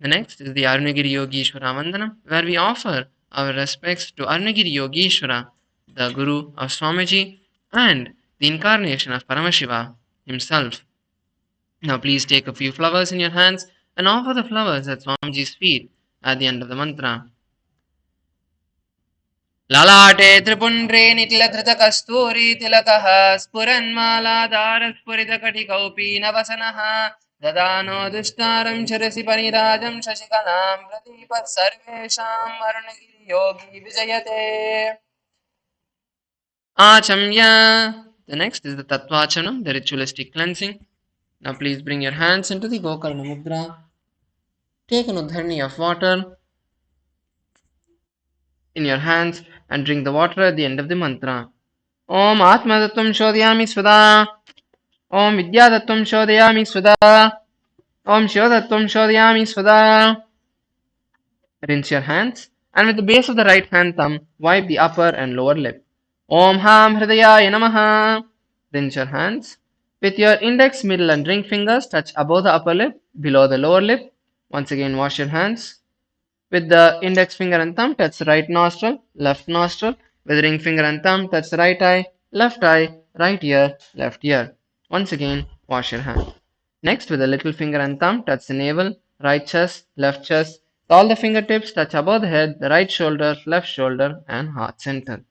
The next is the Arunagiri Yogeshwara Vandanam, where we offer our respects to Arunagiri Yogeshwara, the Guru of Swamiji and the incarnation of Paramashiva himself. Now please take a few flowers in your hands and offer the flowers at Swamiji's feet at the end of the mantra. ललाटे त्रिपुण्ड्रे निखिलधृतकस्तूरी तिलकः स्फुरन्मालाधारस्फुरितकटिकौपीनवसनः ददानो दुष्टारं शिरसि परिराजं शशिकलां प्रदीपः सर्वेषाम् अरुणगिरियोगी विजयते. Achamya. The next is the Tattvachanam, the ritualistic cleansing. Now please bring your hands into the Gokarna Mudra. Take an udharni of water in your hands and drink the water at the end of the mantra. Om Atma Tattvam Shodhyami Svada. Om Vidya Tattvam Shodhyami Svada. Om Shiva Tattvam Shodhyami Svada. Rinse your hands and with the base of the right hand thumb, wipe the upper and lower lip. Om Ham Hridayaya Namaha. Rinse your hands. With your index, middle and ring fingers, touch above the upper lip, below the lower lip. Once again, wash your hands. With the index finger and thumb, touch the right nostril, left nostril. With ring finger and thumb, touch the right eye, right ear, left ear. Once again, wash your hand. Next, with the little finger and thumb, touch the navel, right chest, left chest. All the fingertips touch above the head, the right shoulder, left shoulder, and heart center.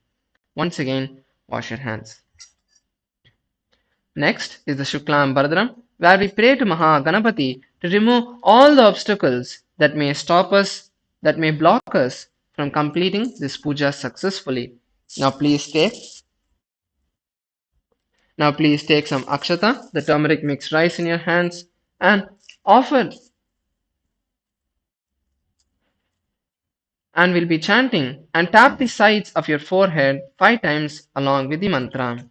Once again, wash your hands. Next is the Shuklam Bharadram, where we pray to Maha Ganapati to remove all the obstacles that may stop us, that may block us from completing this puja successfully. Now please take some akshata, the turmeric mixed rice, in your hands and offer. And we'll be chanting and tap the sides of your forehead 5 times along with the mantra.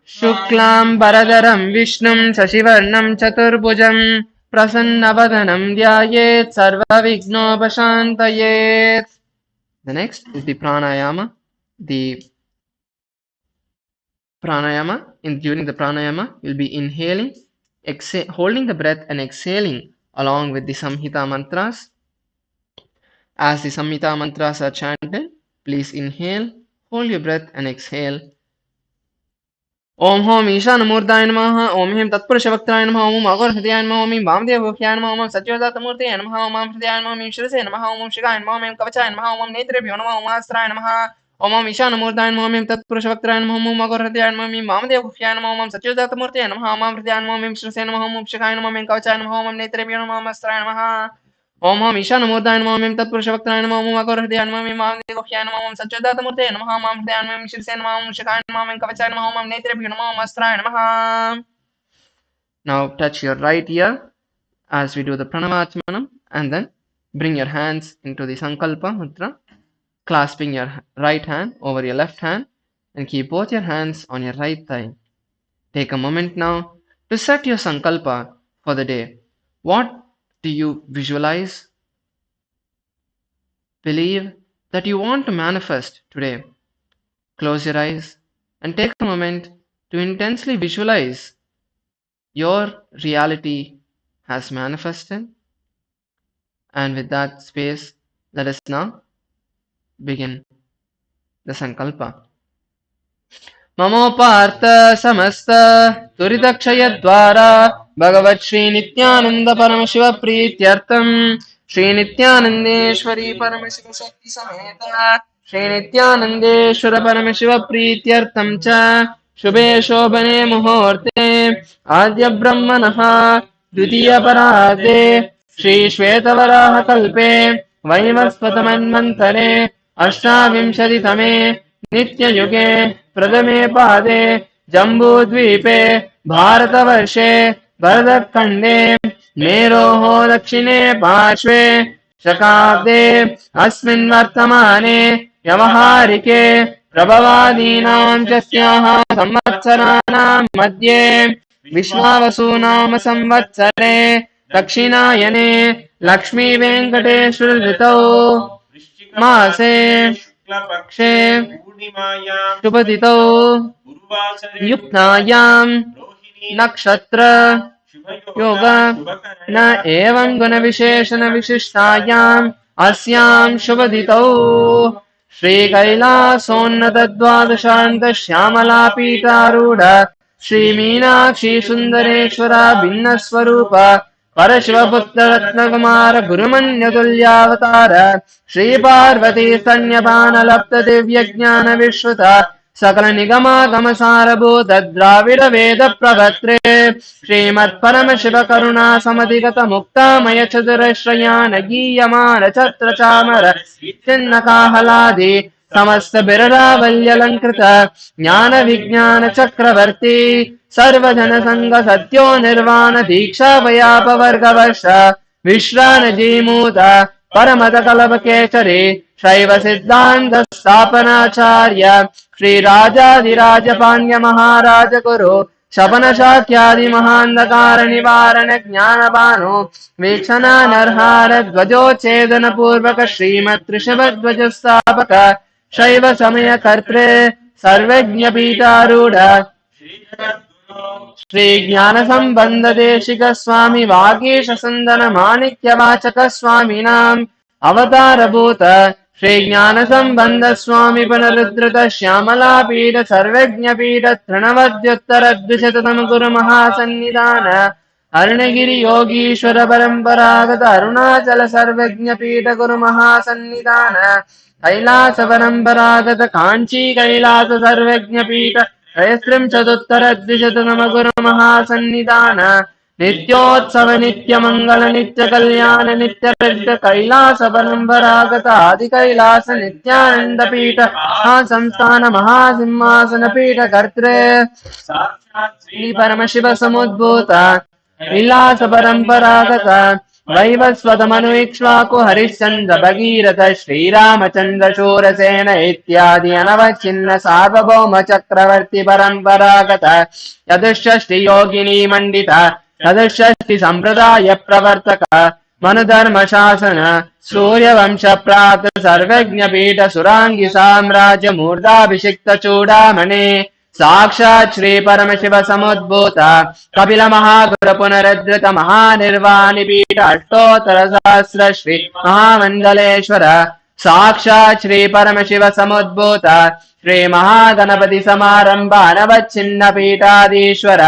Shuklam Bharadaram Vishnum Sasivarnam Chaturbhujam Prasannavadhanam Dhyayet Sarva Vignopashantayet. The next is the pranayama. During the pranayama, you'll be inhaling, holding the breath and exhaling along with the Samhita mantras. As the Samhita mantras are chanted, please inhale, hold your breath and exhale. Om Hom Ishanamurtaye Namaha, Om Him Tatpurushavaktraye Namaha, Om Agor Hridaye Namaha, Om Vamdevakhyaye Namaha, Om Satyadatamurtaye Namaha, Om Hridaye Namaha, Om Shirase Namaha, Om Shikaye Namaha, Om Kavachaye Namaha, Om Netrebhyo Namaha, Om Astraye Namaha, Om Ishanamurtaye Namaha, Om Tatpurushavaktraye Namaha, Om Agor Hridaye Namaha, Om Vamdevakhyaye Namaha, Om Satyadatamurtaye Namaha, Om Hridaye Namaha, Om Shirase Namaha, Om Shikaye Namaha, Om Kavachaye Namaha, Om Netrebhyo Namaha, Om Astraye Namaha. Om Hom Ishanamurtaye Namaha, Om Tatpurushavaktraye Namaha, Om Agor Hridaye Namaha, Om Vamdevakhyaye Namaha, Om Satyadatamurtaye Namaha, Om Hridaye Namaha, Om Shirase Namaha, Om Shikaye Namaha, Om Kavachaye Namaha, Om Netrebhyo Namaha, Om Astraye Namaha. Now touch your right ear as we do the Pranavachmanam and then bring your hands into the Sankalpa Mudra, clasping your right hand over your left hand and keep both your hands on your right thigh. Take a moment now to set your sankalpa for the day. What do you visualize? Believe that you want to manifest today. Close your eyes and take a moment to intensely visualize your reality has manifested. And with that space, let us now begin the sankalpa. ममोपार्थ समस्त दुरितक्षयद्वारा भगवत् श्रीनित्यानन्द परमशिव प्रीत्यर्थम् श्रीनित्यानन्देश्वरी परमशिव शक्ति समेत श्रीनित्यानन्देश्वर परमशिव प्रीत्यर्थम् च शुभे शोभने मुहूर्ते आद्य ब्रह्मणः द्वितीयपरार्धे श्रीश्वेतवराह कल्पे वैवस्वतमन्वन्तरे अष्टाविंशतितमे नित्ययुगे प्रथमे पादे जम्बूद्वीपे भारतवर्षे भरतखण्डे मेरोः दक्षिणे पार्श्वे शकाब्दे अस्मिन् वर्तमाने व्यवहारिके प्रभवादीनां च संवत्सराणां मध्ये विश्वावसुनाम संवत्सरे दक्षिणायने लक्ष्मीवेङ्कटेश्वर ऋतौ मासे शुक्लपक्षे शुभतिथौ युक्तायां नक्षत्र योग न एवं गुणविशेषण विशिष्टायाम् अस्यां शुभतिथौ श्रीकैलासोन्नत द्वादशान्त श्यामला पीठारूढ श्रीमीनाक्षी सुन्दरेश्वर भिन्न स्वरूप परशिवपुत्र रत्नकुमार गुरुमन्यतुल्यावतार श्रीपार्वती स्तन्यपान लप्त दिव्य ज्ञान विश्रुत सकल निगमागम सारभूत द्राविड वेद प्रवक्त्रे श्रीमत्परम शिव करुणा समधिगत मुक्तामय चतुरश्रयान गीयमान छत्र चामर चिन्न काहलादि समस्त बिररावल्यलंकृत ज्ञान विज्ञान चक्रवर्ती सर्वजन संग सत्यो निर्वाण दीक्षा वयापवर्गवर्ष विश्रान जीमूत परमत कलभ केसरी शैव सिद्धांत स्थापनाचार्य श्री राजाधिराज पाण्ड्य महाराज गुरु शपन शाक्यादि महांधकार निवारण ज्ञानभानु वीक्षणा नरहार ध्वजोच्छेदन पूर्वक श्रीमत् ऋषभ ध्वज स्थापक शैव समय कर्त्रे सर्वज्ञ पीठारूढ़ श्री ज्ञान संबंध देशिक स्वामी वागीश सुंदर माणिक्य वाचक स्वामी नाम अवतार भूत श्री ज्ञान संबंध स्वामी पुनरुद्धृत श्यामला पीठ सर्वज्ञ पीठ तृणवद्युत्तर द्विशततम गुरु महासन्निधान अरुणगिरि योगीश्वर परंपरागत अरुणाचल सर्वज्ञ पीठ गुरु महासन्निधान कैलास परंपरागत कांची कैलास सर्वज्ञ पीठ त्रयस्त्रिंशदुत्तर द्विशततम गुरु महासन्निधान नित्योत्सव नित्य मंगल नित्य कल्याण नित्य रज कैलास परंपरागत आदि कैलास नित्यानंद पीठ संस्थान महासिंहासन पीठ कर्त्रे श्री परम शिव समुद्भूत विलास परंपरागत वैवस्वत मनुक्ष्वाकु हरिश्चंद्र भगीरथ श्रीरामचंद्र शूरसेन इत्यादि अनवच्छिन्न सार्वभौम चक्रवर्ती परंपरागत चतुष्षष्टि योगिनी मंडित चतुष्षष्टि संप्रदाय प्रवर्तक मनुधर्म शासन सूर्यवंश प्राप्त सर्वज्ञ पीठ सुरांगी साम्राज्य मूर्धाभिषिक्त चूड़ामणि साक्षात् श्री परम शिव समुद्भूत कपिल महागुरु पुनरुद्धृत महानिर्वाणि पीठ अष्टोत्तर सहस्र श्री महामंडलेश्वर साक्षात् श्री परम शिव समुद्भूत श्री महागणपति समारंभ अनवच्छिन्न पीठाधीश्वर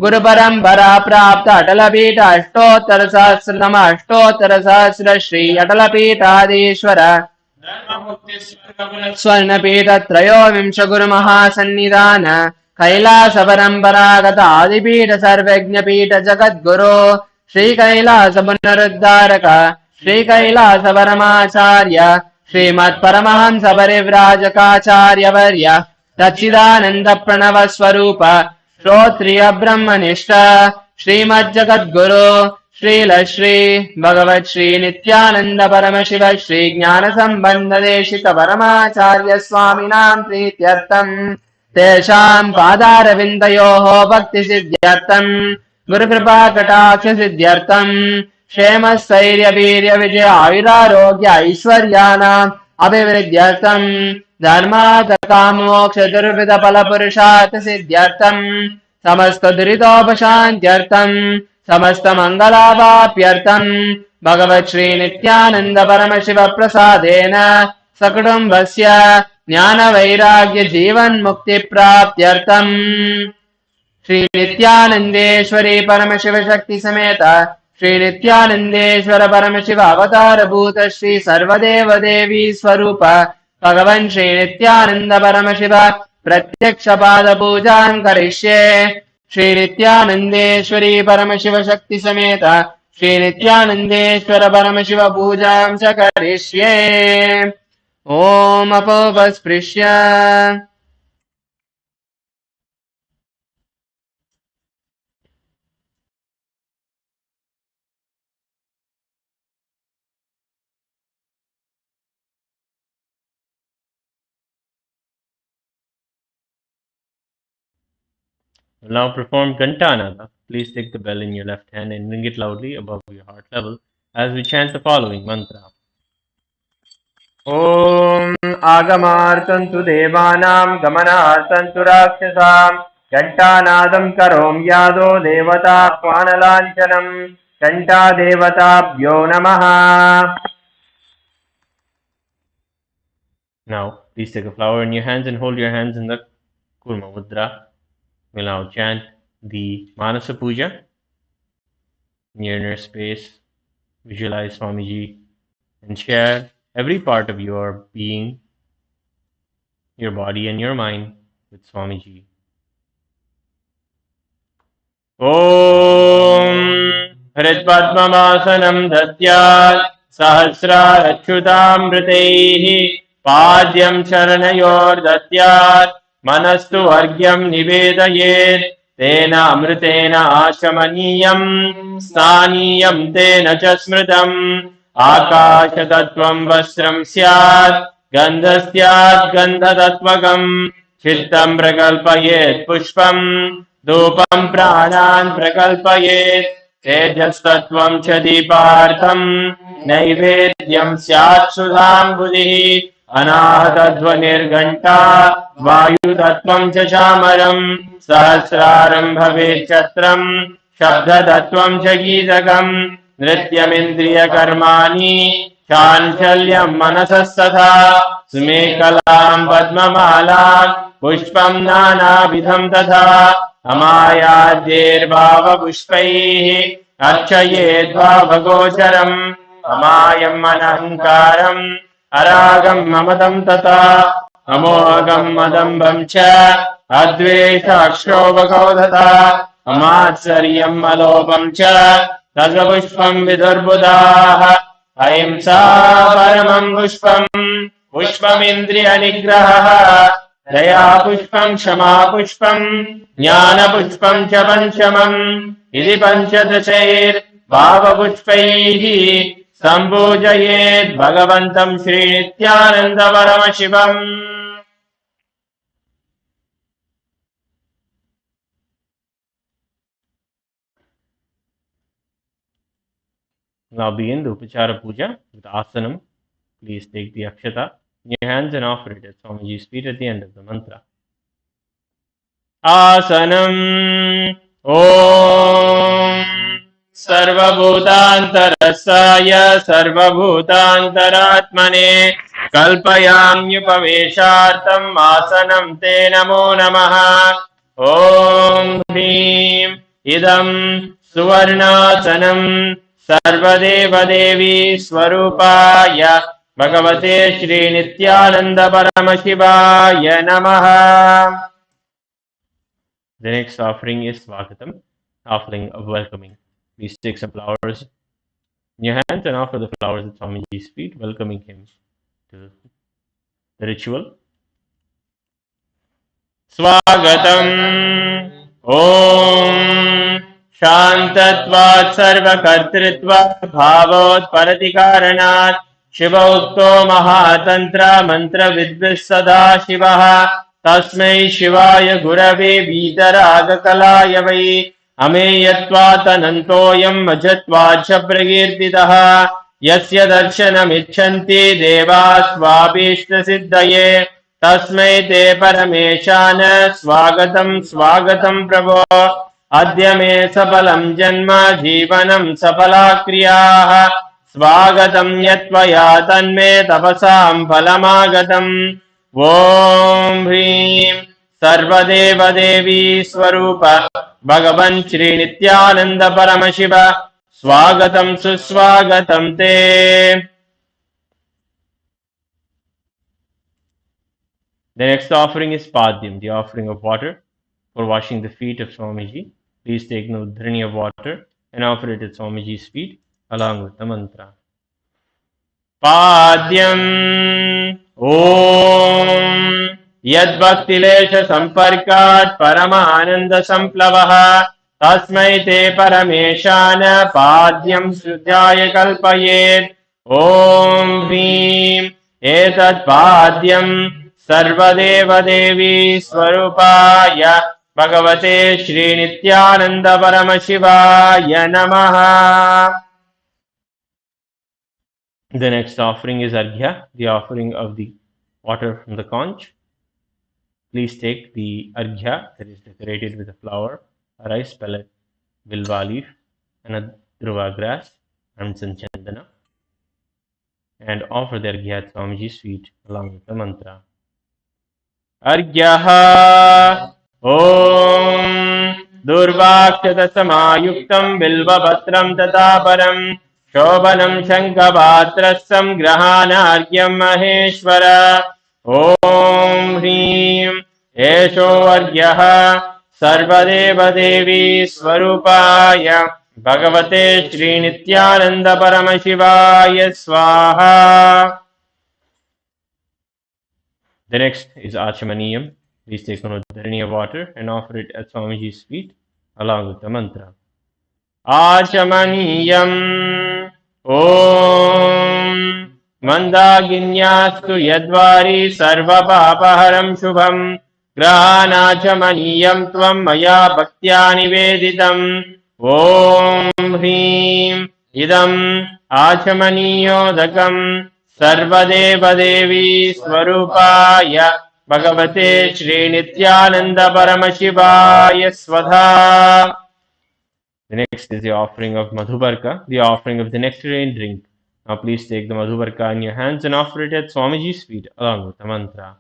गुरु परंपरा प्राप्त अटल पीठ अष्टोत्तर सहस्रतम अष्टोत्तर सहस्र श्री अटल पीठाधीश्वर स्वर्णपीठ त्रयोविंश गुरु महासन्निधान कैलास परंपरागत आदिपीठ सर्वज्ञ पीठ जगद्गुरु श्री कैलास पुनरुद्धारक श्री कैलास परमाचार्य श्रीमत् परमहंस परिव्राजकाचार्य वर्य सच्चिदानंद प्रणव स्वरूप श्रोत्रिय ब्रह्मनिष्ठ श्रीमज्जगद्गुरु श्रील श्री भगवत श्री नित्यानंद परम शिव श्री ज्ञान संबंध देशिक परमाचार्य स्वामी नाम प्रीत्यर्थम तेषां पादारविन्दयोः भक्तिसिद्ध्यर्थं गुरुकृपाकटाक्षसिद्ध्यर्थं क्षेमस्थैर्यवीर्यविजय आयुरारोग्य ऐश्वर्याणाम् अभिवृद्ध्यर्थं धर्मार्थकामोक्षचतुर्विधफलपुरुषार्थसिद्ध्यर्थं समस्तदुरितोपशान्त्यर्थं समस्तमङ्गलावाप्यर्थं भगवत् श्रीनित्यानन्द परमशिवप्रसादेन सकुटुम्बस्य ज्ञानवैराग्यजीवन्मुक्तिप्राप्त्यर्थम् श्री नित्यानंदेश्वरी परमशिव शक्ति समेत श्री नित्यानंदेश्वर परमशिव अवतार भूत श्री सर्वदेव देवी स्वरूप भगवन् श्री नित्यानंद परमशिव प्रत्यक्ष पाद पूजां करिष्ये श्री नित्यानंदेश्वरी परमशिव शक्ति समेत श्री नित्यानंदेश्वर परमशिव पूजां च करिष्ये ओम अपोपस्पृश्य Will now perform Gantanada. Please take the bell in your left hand and ring it loudly above your heart level as we chant the following mantra. ॐ आगमार्थं तु देवानां गमनार्थं तु राक्षसां घण्टानादं करोमि यादो देवताह्वानलाञ्छनं घण्टादेवताभ्यो नमः. Now, please take a flower in your hands and hold your hands in the Kurma Mudra. We'll now chant the Manasa Puja. In your inner space, visualize Swamiji and share every part of your being, your body and your mind with Swamiji. Om Hritpadmamasanam Datyat Sahasrarachyutamritaihi Padyam Charanayor Datyat Manastu Argyam Nivedayet Tena Amritena Ashamaniyam Sthaniyam Tena Chasmritam Akashatattvam Vasram Syat Gandhasyat Gandhatatvagam Chittam Prakalpayet Pushpam Dupam Pranan Prakalpayet Tejastattvam Chadipartham Naivedyam Syat Sudham Buddhi Anahataಧ್ವನಿರ್ಘಂಟಾ ವಾಯುತತ್ವಂ ಚ ಚಾಮರಂ ಸಹಸ್ರಾರಂ ಭವೇತ್ ಛತ್ರಂ ಶಬ್ದತತ್ವಂ ಚ ಗೀತಕಂ ನೃತ್ಯಮಿಂದ್ರಿಯಕರ್ಮಾಣಿ ಚಾಂಚಲ್ಯಂ ಮನಸಸ್ತಥಾ ಸ್ಮೇಕಲಾಂ ಪದ್ಮಮಾಲಾಂ ಪುಷ್ಪಂ ನಾನಾವಿಧಂ ತಥಾ ಅಮಾಯಾದ್ಯೈರ್ಭಾವಪುಷ್ಪೈಃ ಅರ್ಚಯೇದ್ಭಾವಗೋಚರಂ ಅಮಾಯಂ ಅನಹಂಕಾರಂ अरागं ममदं तथा अमोघं मदम्बं च अद्वेषाक्षोभकौ तथा अमात्सर्यं अलोभं च तद्पुष्पं विदुर्बुधाः अहिंसा परमं पुष्पं पुष्पमिन्द्रियनिग्रहः दया पुष्पं क्षमा पुष्पं ज्ञानपुष्पं च पंचमम् इति पञ्चदशैर्भावपुष्पैः सम्पूजयेत् भगवन्तं Shri Nityananda Paramashivam. Now begin the Upachara Puja with Asanam. Please take the Akshata in your hands and offer it at Swamiji's feet at the end of the mantra. Asanam Om सर्वभूतान्तरस्साय सर्वभूतान्तरात्मने कल्पयाम्युपवेशार्थम् आसनं ते नमो नमः. ॐ ह्रीं इदं सुवर्णासनं सर्वदेवदेवी स्वरूपाय भगवते श्रीनित्यानन्द परमशिवाय नमः. The next offering is Swagatam, offering of welcoming. Please take some flowers in your hands and offer the flowers at Swamiji's feet, welcoming him to the ritual. Swagatam Om Shantatvat Sarvakartritva Bhavot Paratikaranat Shiva Ukto Mahatantra Mantra Vidvis Sada Shivaha तस्मै शिवाय गुरवे वीतरागकलाय वै अमेयत्वातनन्तोऽयम् अजत्वाच्च प्रकीर्तितः यस्य दर्शनमिच्छन्ति देवाः स्वाभीष्टसिद्धये तस्मै ते परमेशान स्वागतं स्वागतं प्रभो अद्य मे सफलं जन्म जीवनं सफला क्रियाः स्वागतं यत्त्वया तन्मे तपसां फलमागतम् ॐ ह्रीं सर्वदेवदेवी स्वरूप भगवन् श्रीनित्यानन्द परमशिव स्वागतं सुस्वागतं ते The next offering is Padyam, the offering of water for washing the feet of Swamiji. Please take the udhrani of water and offer it at Swamiji's feet along with the mantra. Padyam Om Yadbhaktilesha Samparkat Paramananda Samplavaha Tasmai Te Parameshana Padyam Sudhyaya Kalpayet Om Hrim Etat Padyam Sarvadeva Devi Swarupaya Bhagavate Shri Nityananda Paramashivaya Namaha. The next offering is Arghya, the offering of the water from the conch. Please take the Arghya that is decorated with a flower, a rice pellet, vilva leaf, and a dhruva grass and some chandana, and offer the Arghya at Swamiji's feet along with the mantra. Arghyaha Om Durvakshatasamayuktam Bilvapatram Tataparam Shobhanam Shankavatrasam Grahanargyam Maheshwara Om Hrim Esho Argyaha Sarvadeva Devi Swarupaya Bhagavate Shri Nityananda Paramashivaya Swaha. The next is Achamaniyam. Please take one udhrani of water and offer it at Swamiji's feet along with the mantra. Achamaniyam Om Mandaginyastu Yadvari Sarva Papaharam Shubham Grahanachamaniyam Tvam Maya Bhaktya Niveditam Om Hrim Idam Achamaniyodakam Sarvadeva Devi Swarupaya Bhagavate Shri Nityananda Paramashivaya Swadha. The next is the offering of Madhubarka, the offering of the nectarine drink. Now please take the Madhubarka in your hands and offer it at Swamiji's feet along with the mantra.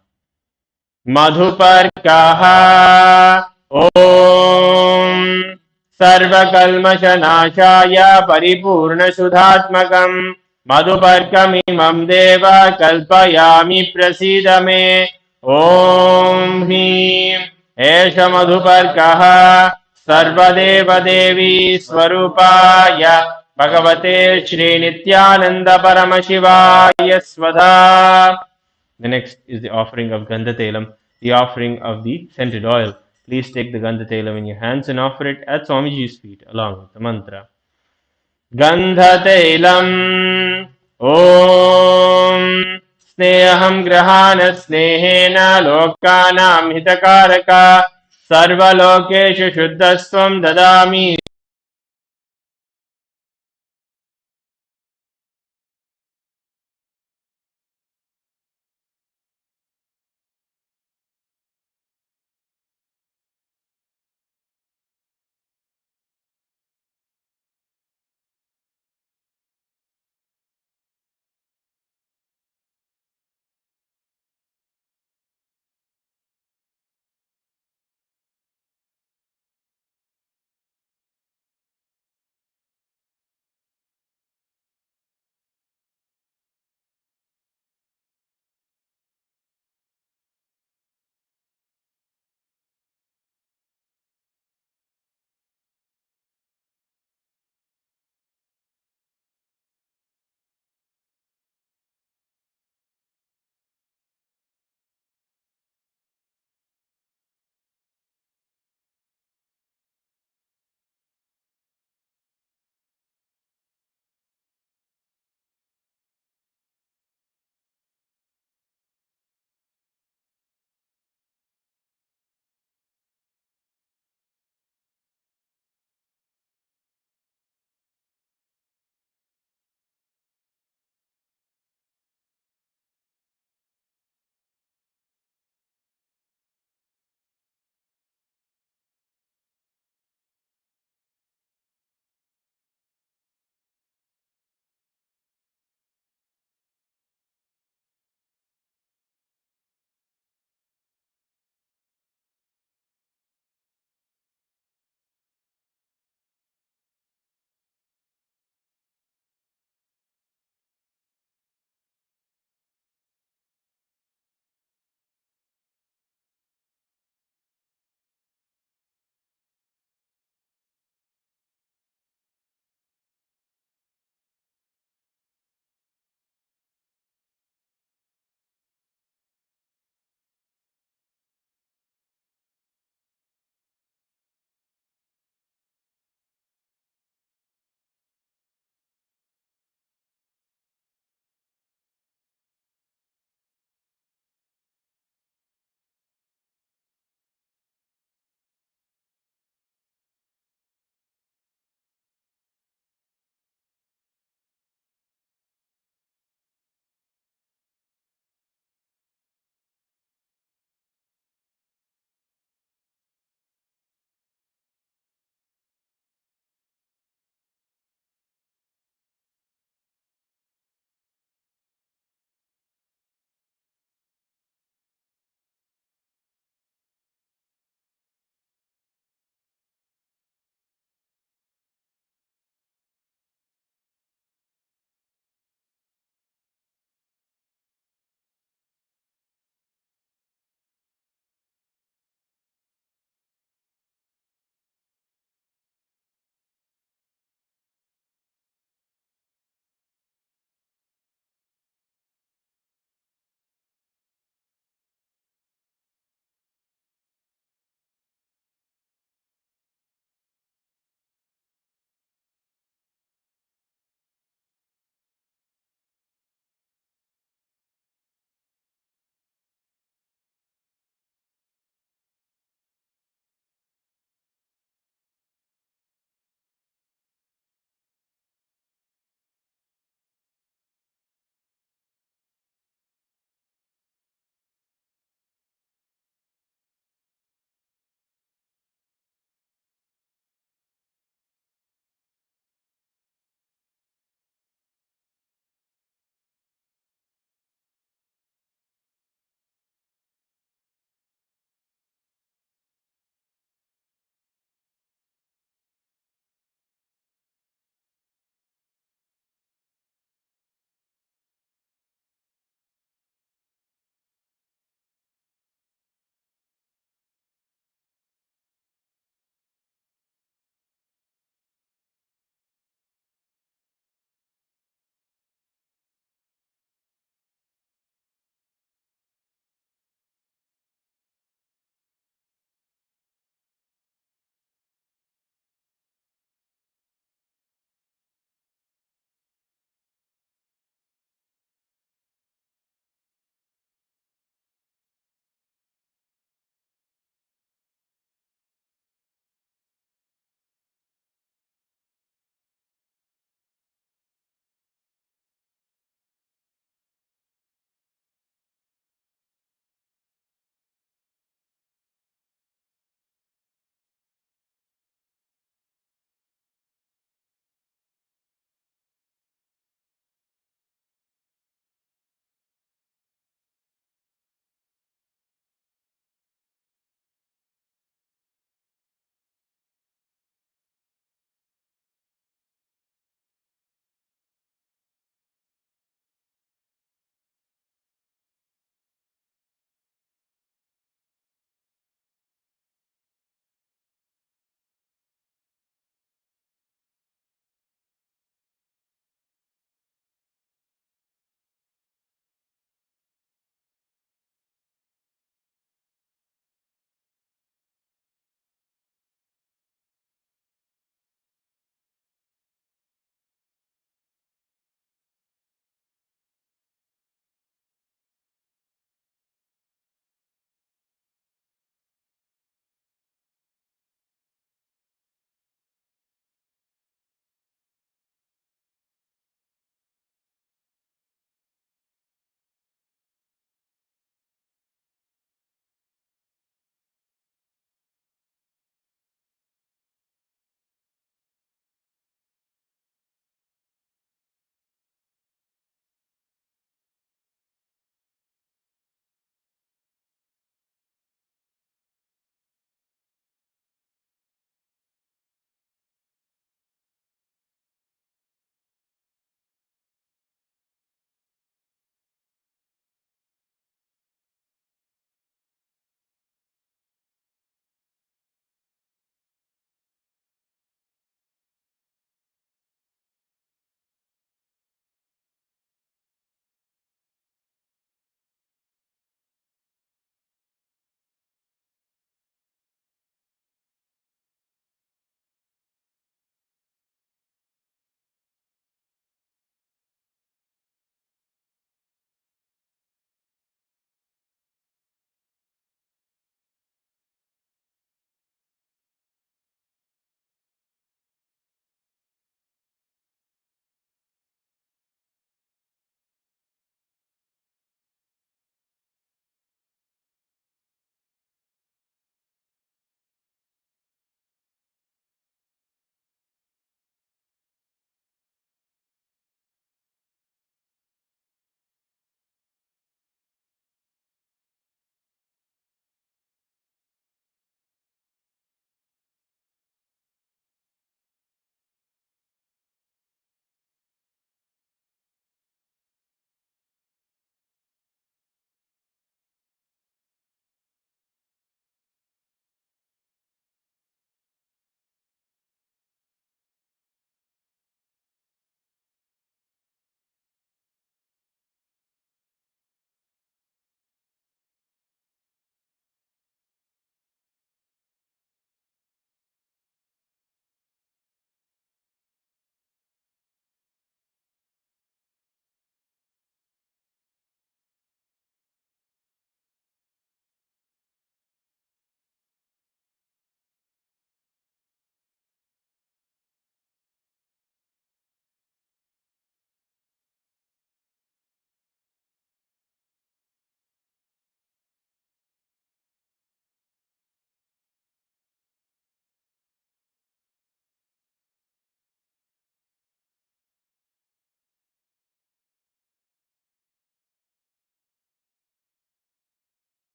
Madhuparkaha Om Sarvakalmashanashaya Paripurnasudhatmakam Madhuparkamimam Deva Kalpayami Prasidame Om Hrim Esha Madhuparkaha Sarvadeva Devi Swarupaya Bhagavate Shri Nityananda Paramashivaya Swadha. The next is the offering of Gandhatelam, the offering of the scented oil. Please take the Gandhatelam in your hands and offer it at Swamiji's feet along with the mantra. Gandhatelam Om Sneham Grahana Snehena Lokanam Hitakaraka Sarvalokeshu Shuddhasvam Dadami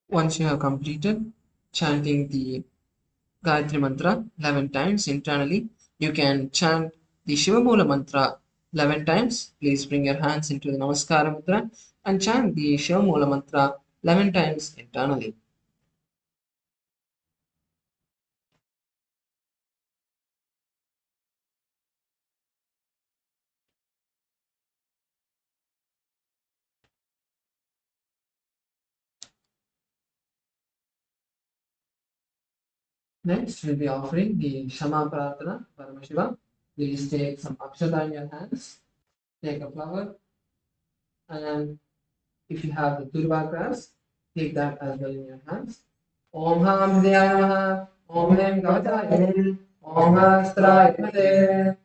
Once you have completed chanting the Gayatri Mantra 11 times internally, you can chant the Shivamula Mantra 11 times. Please bring your hands into the Namaskara Mudra and chant the Shivamula Mantra 11 times internally. Next, we'll be offering the Shama Prarthana Paramashiva. Please take some akshata in your hands, take a flower, and if you have the Durva grass, take that as well in your hands. Om Ham Hridaya Namaha, Om Hem Kavachaya, Om Hastra Yamade.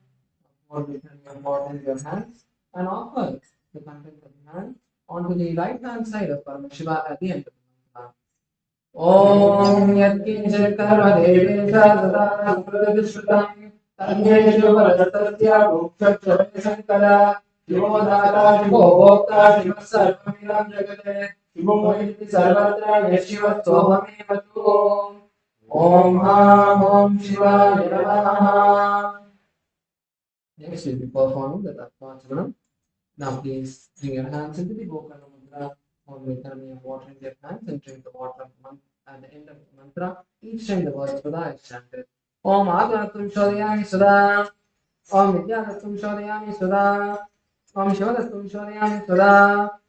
Hold the bottle in your hands and offer the content of the hand onto the right hand side of Paramashiva at the end of the mantra. Om Yatkinchit Karma Devesha Sata Pradishrutam Tanyeshu Paratasya Bhukshakshare Sankara Shivo Data Shivo Bhokta Shiva Sarvamilam Jagate Shivo Iti Sarvatra Yeshiva Sohame Vatu Om Ham Om Shiva Namaha. Next, we'll be performing the Tattva. Now, please bring your hands into the Gokarna Mudra or Metami of water in your hands and drink the water at the end of the mantra. Each time the word Sudha is chanted. Om Advanatum Shodayami Sudha. Om Vidyanatum Shodayami Sudha. Om Shivanatum Shodayami Sudha.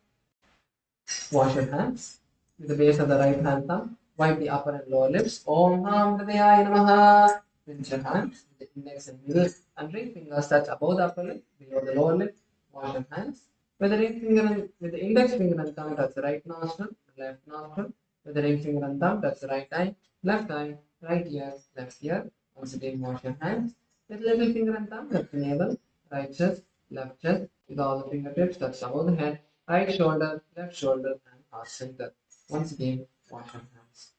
Wash your hands with the base of the right hand thumb. Wipe the upper and lower lips. Om Ham Hridayaya Namaha. Rinse your hands with the index and middle and ring fingers touch above the upper lip, below the lower lip. Wash your hands. With the ring finger and with the index finger and thumb touch the right nostril, left nostril. With the ring finger and thumb touch the right eye, right ear, left ear. Once again, wash your hands. With little finger and thumb touch the navel, right chest, left chest. With all the fingertips touch above the head, right shoulder, left shoulder, and heart center. Once again, wash your hands.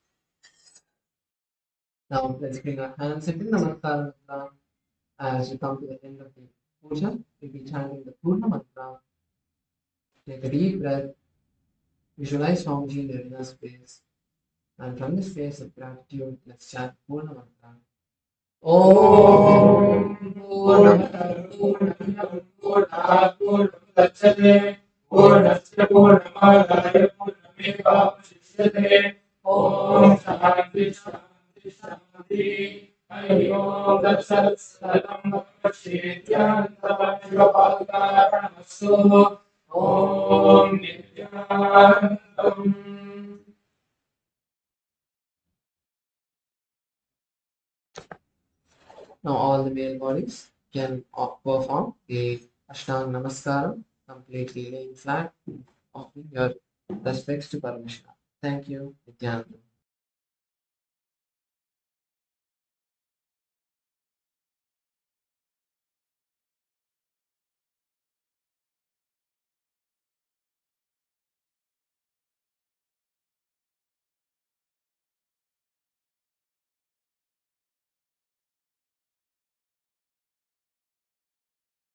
Now let's bring our hands into Namaskar Mantra. As we come to the end of the puja, we'll be chanting the Purna Mantra. Take a deep breath, visualize Swamiji in the arena space, and from this space of gratitude, let's chant Purna Mantra. Om Purnamata Purnamidam Purnat Purnamudachyate Purnasya Purnamadaya Purnamevavasishyate Om Shanti Shanti Shanti Hari Om Tat Sat Satam Bhagavatshyatyantam Shivapadkaramastu Om Nithyanandam. Now all the male bodies can perform the Ashtanga Namaskaram, completely laying flat, offering your respects to Parameshwara. Thank you, Nithyananda.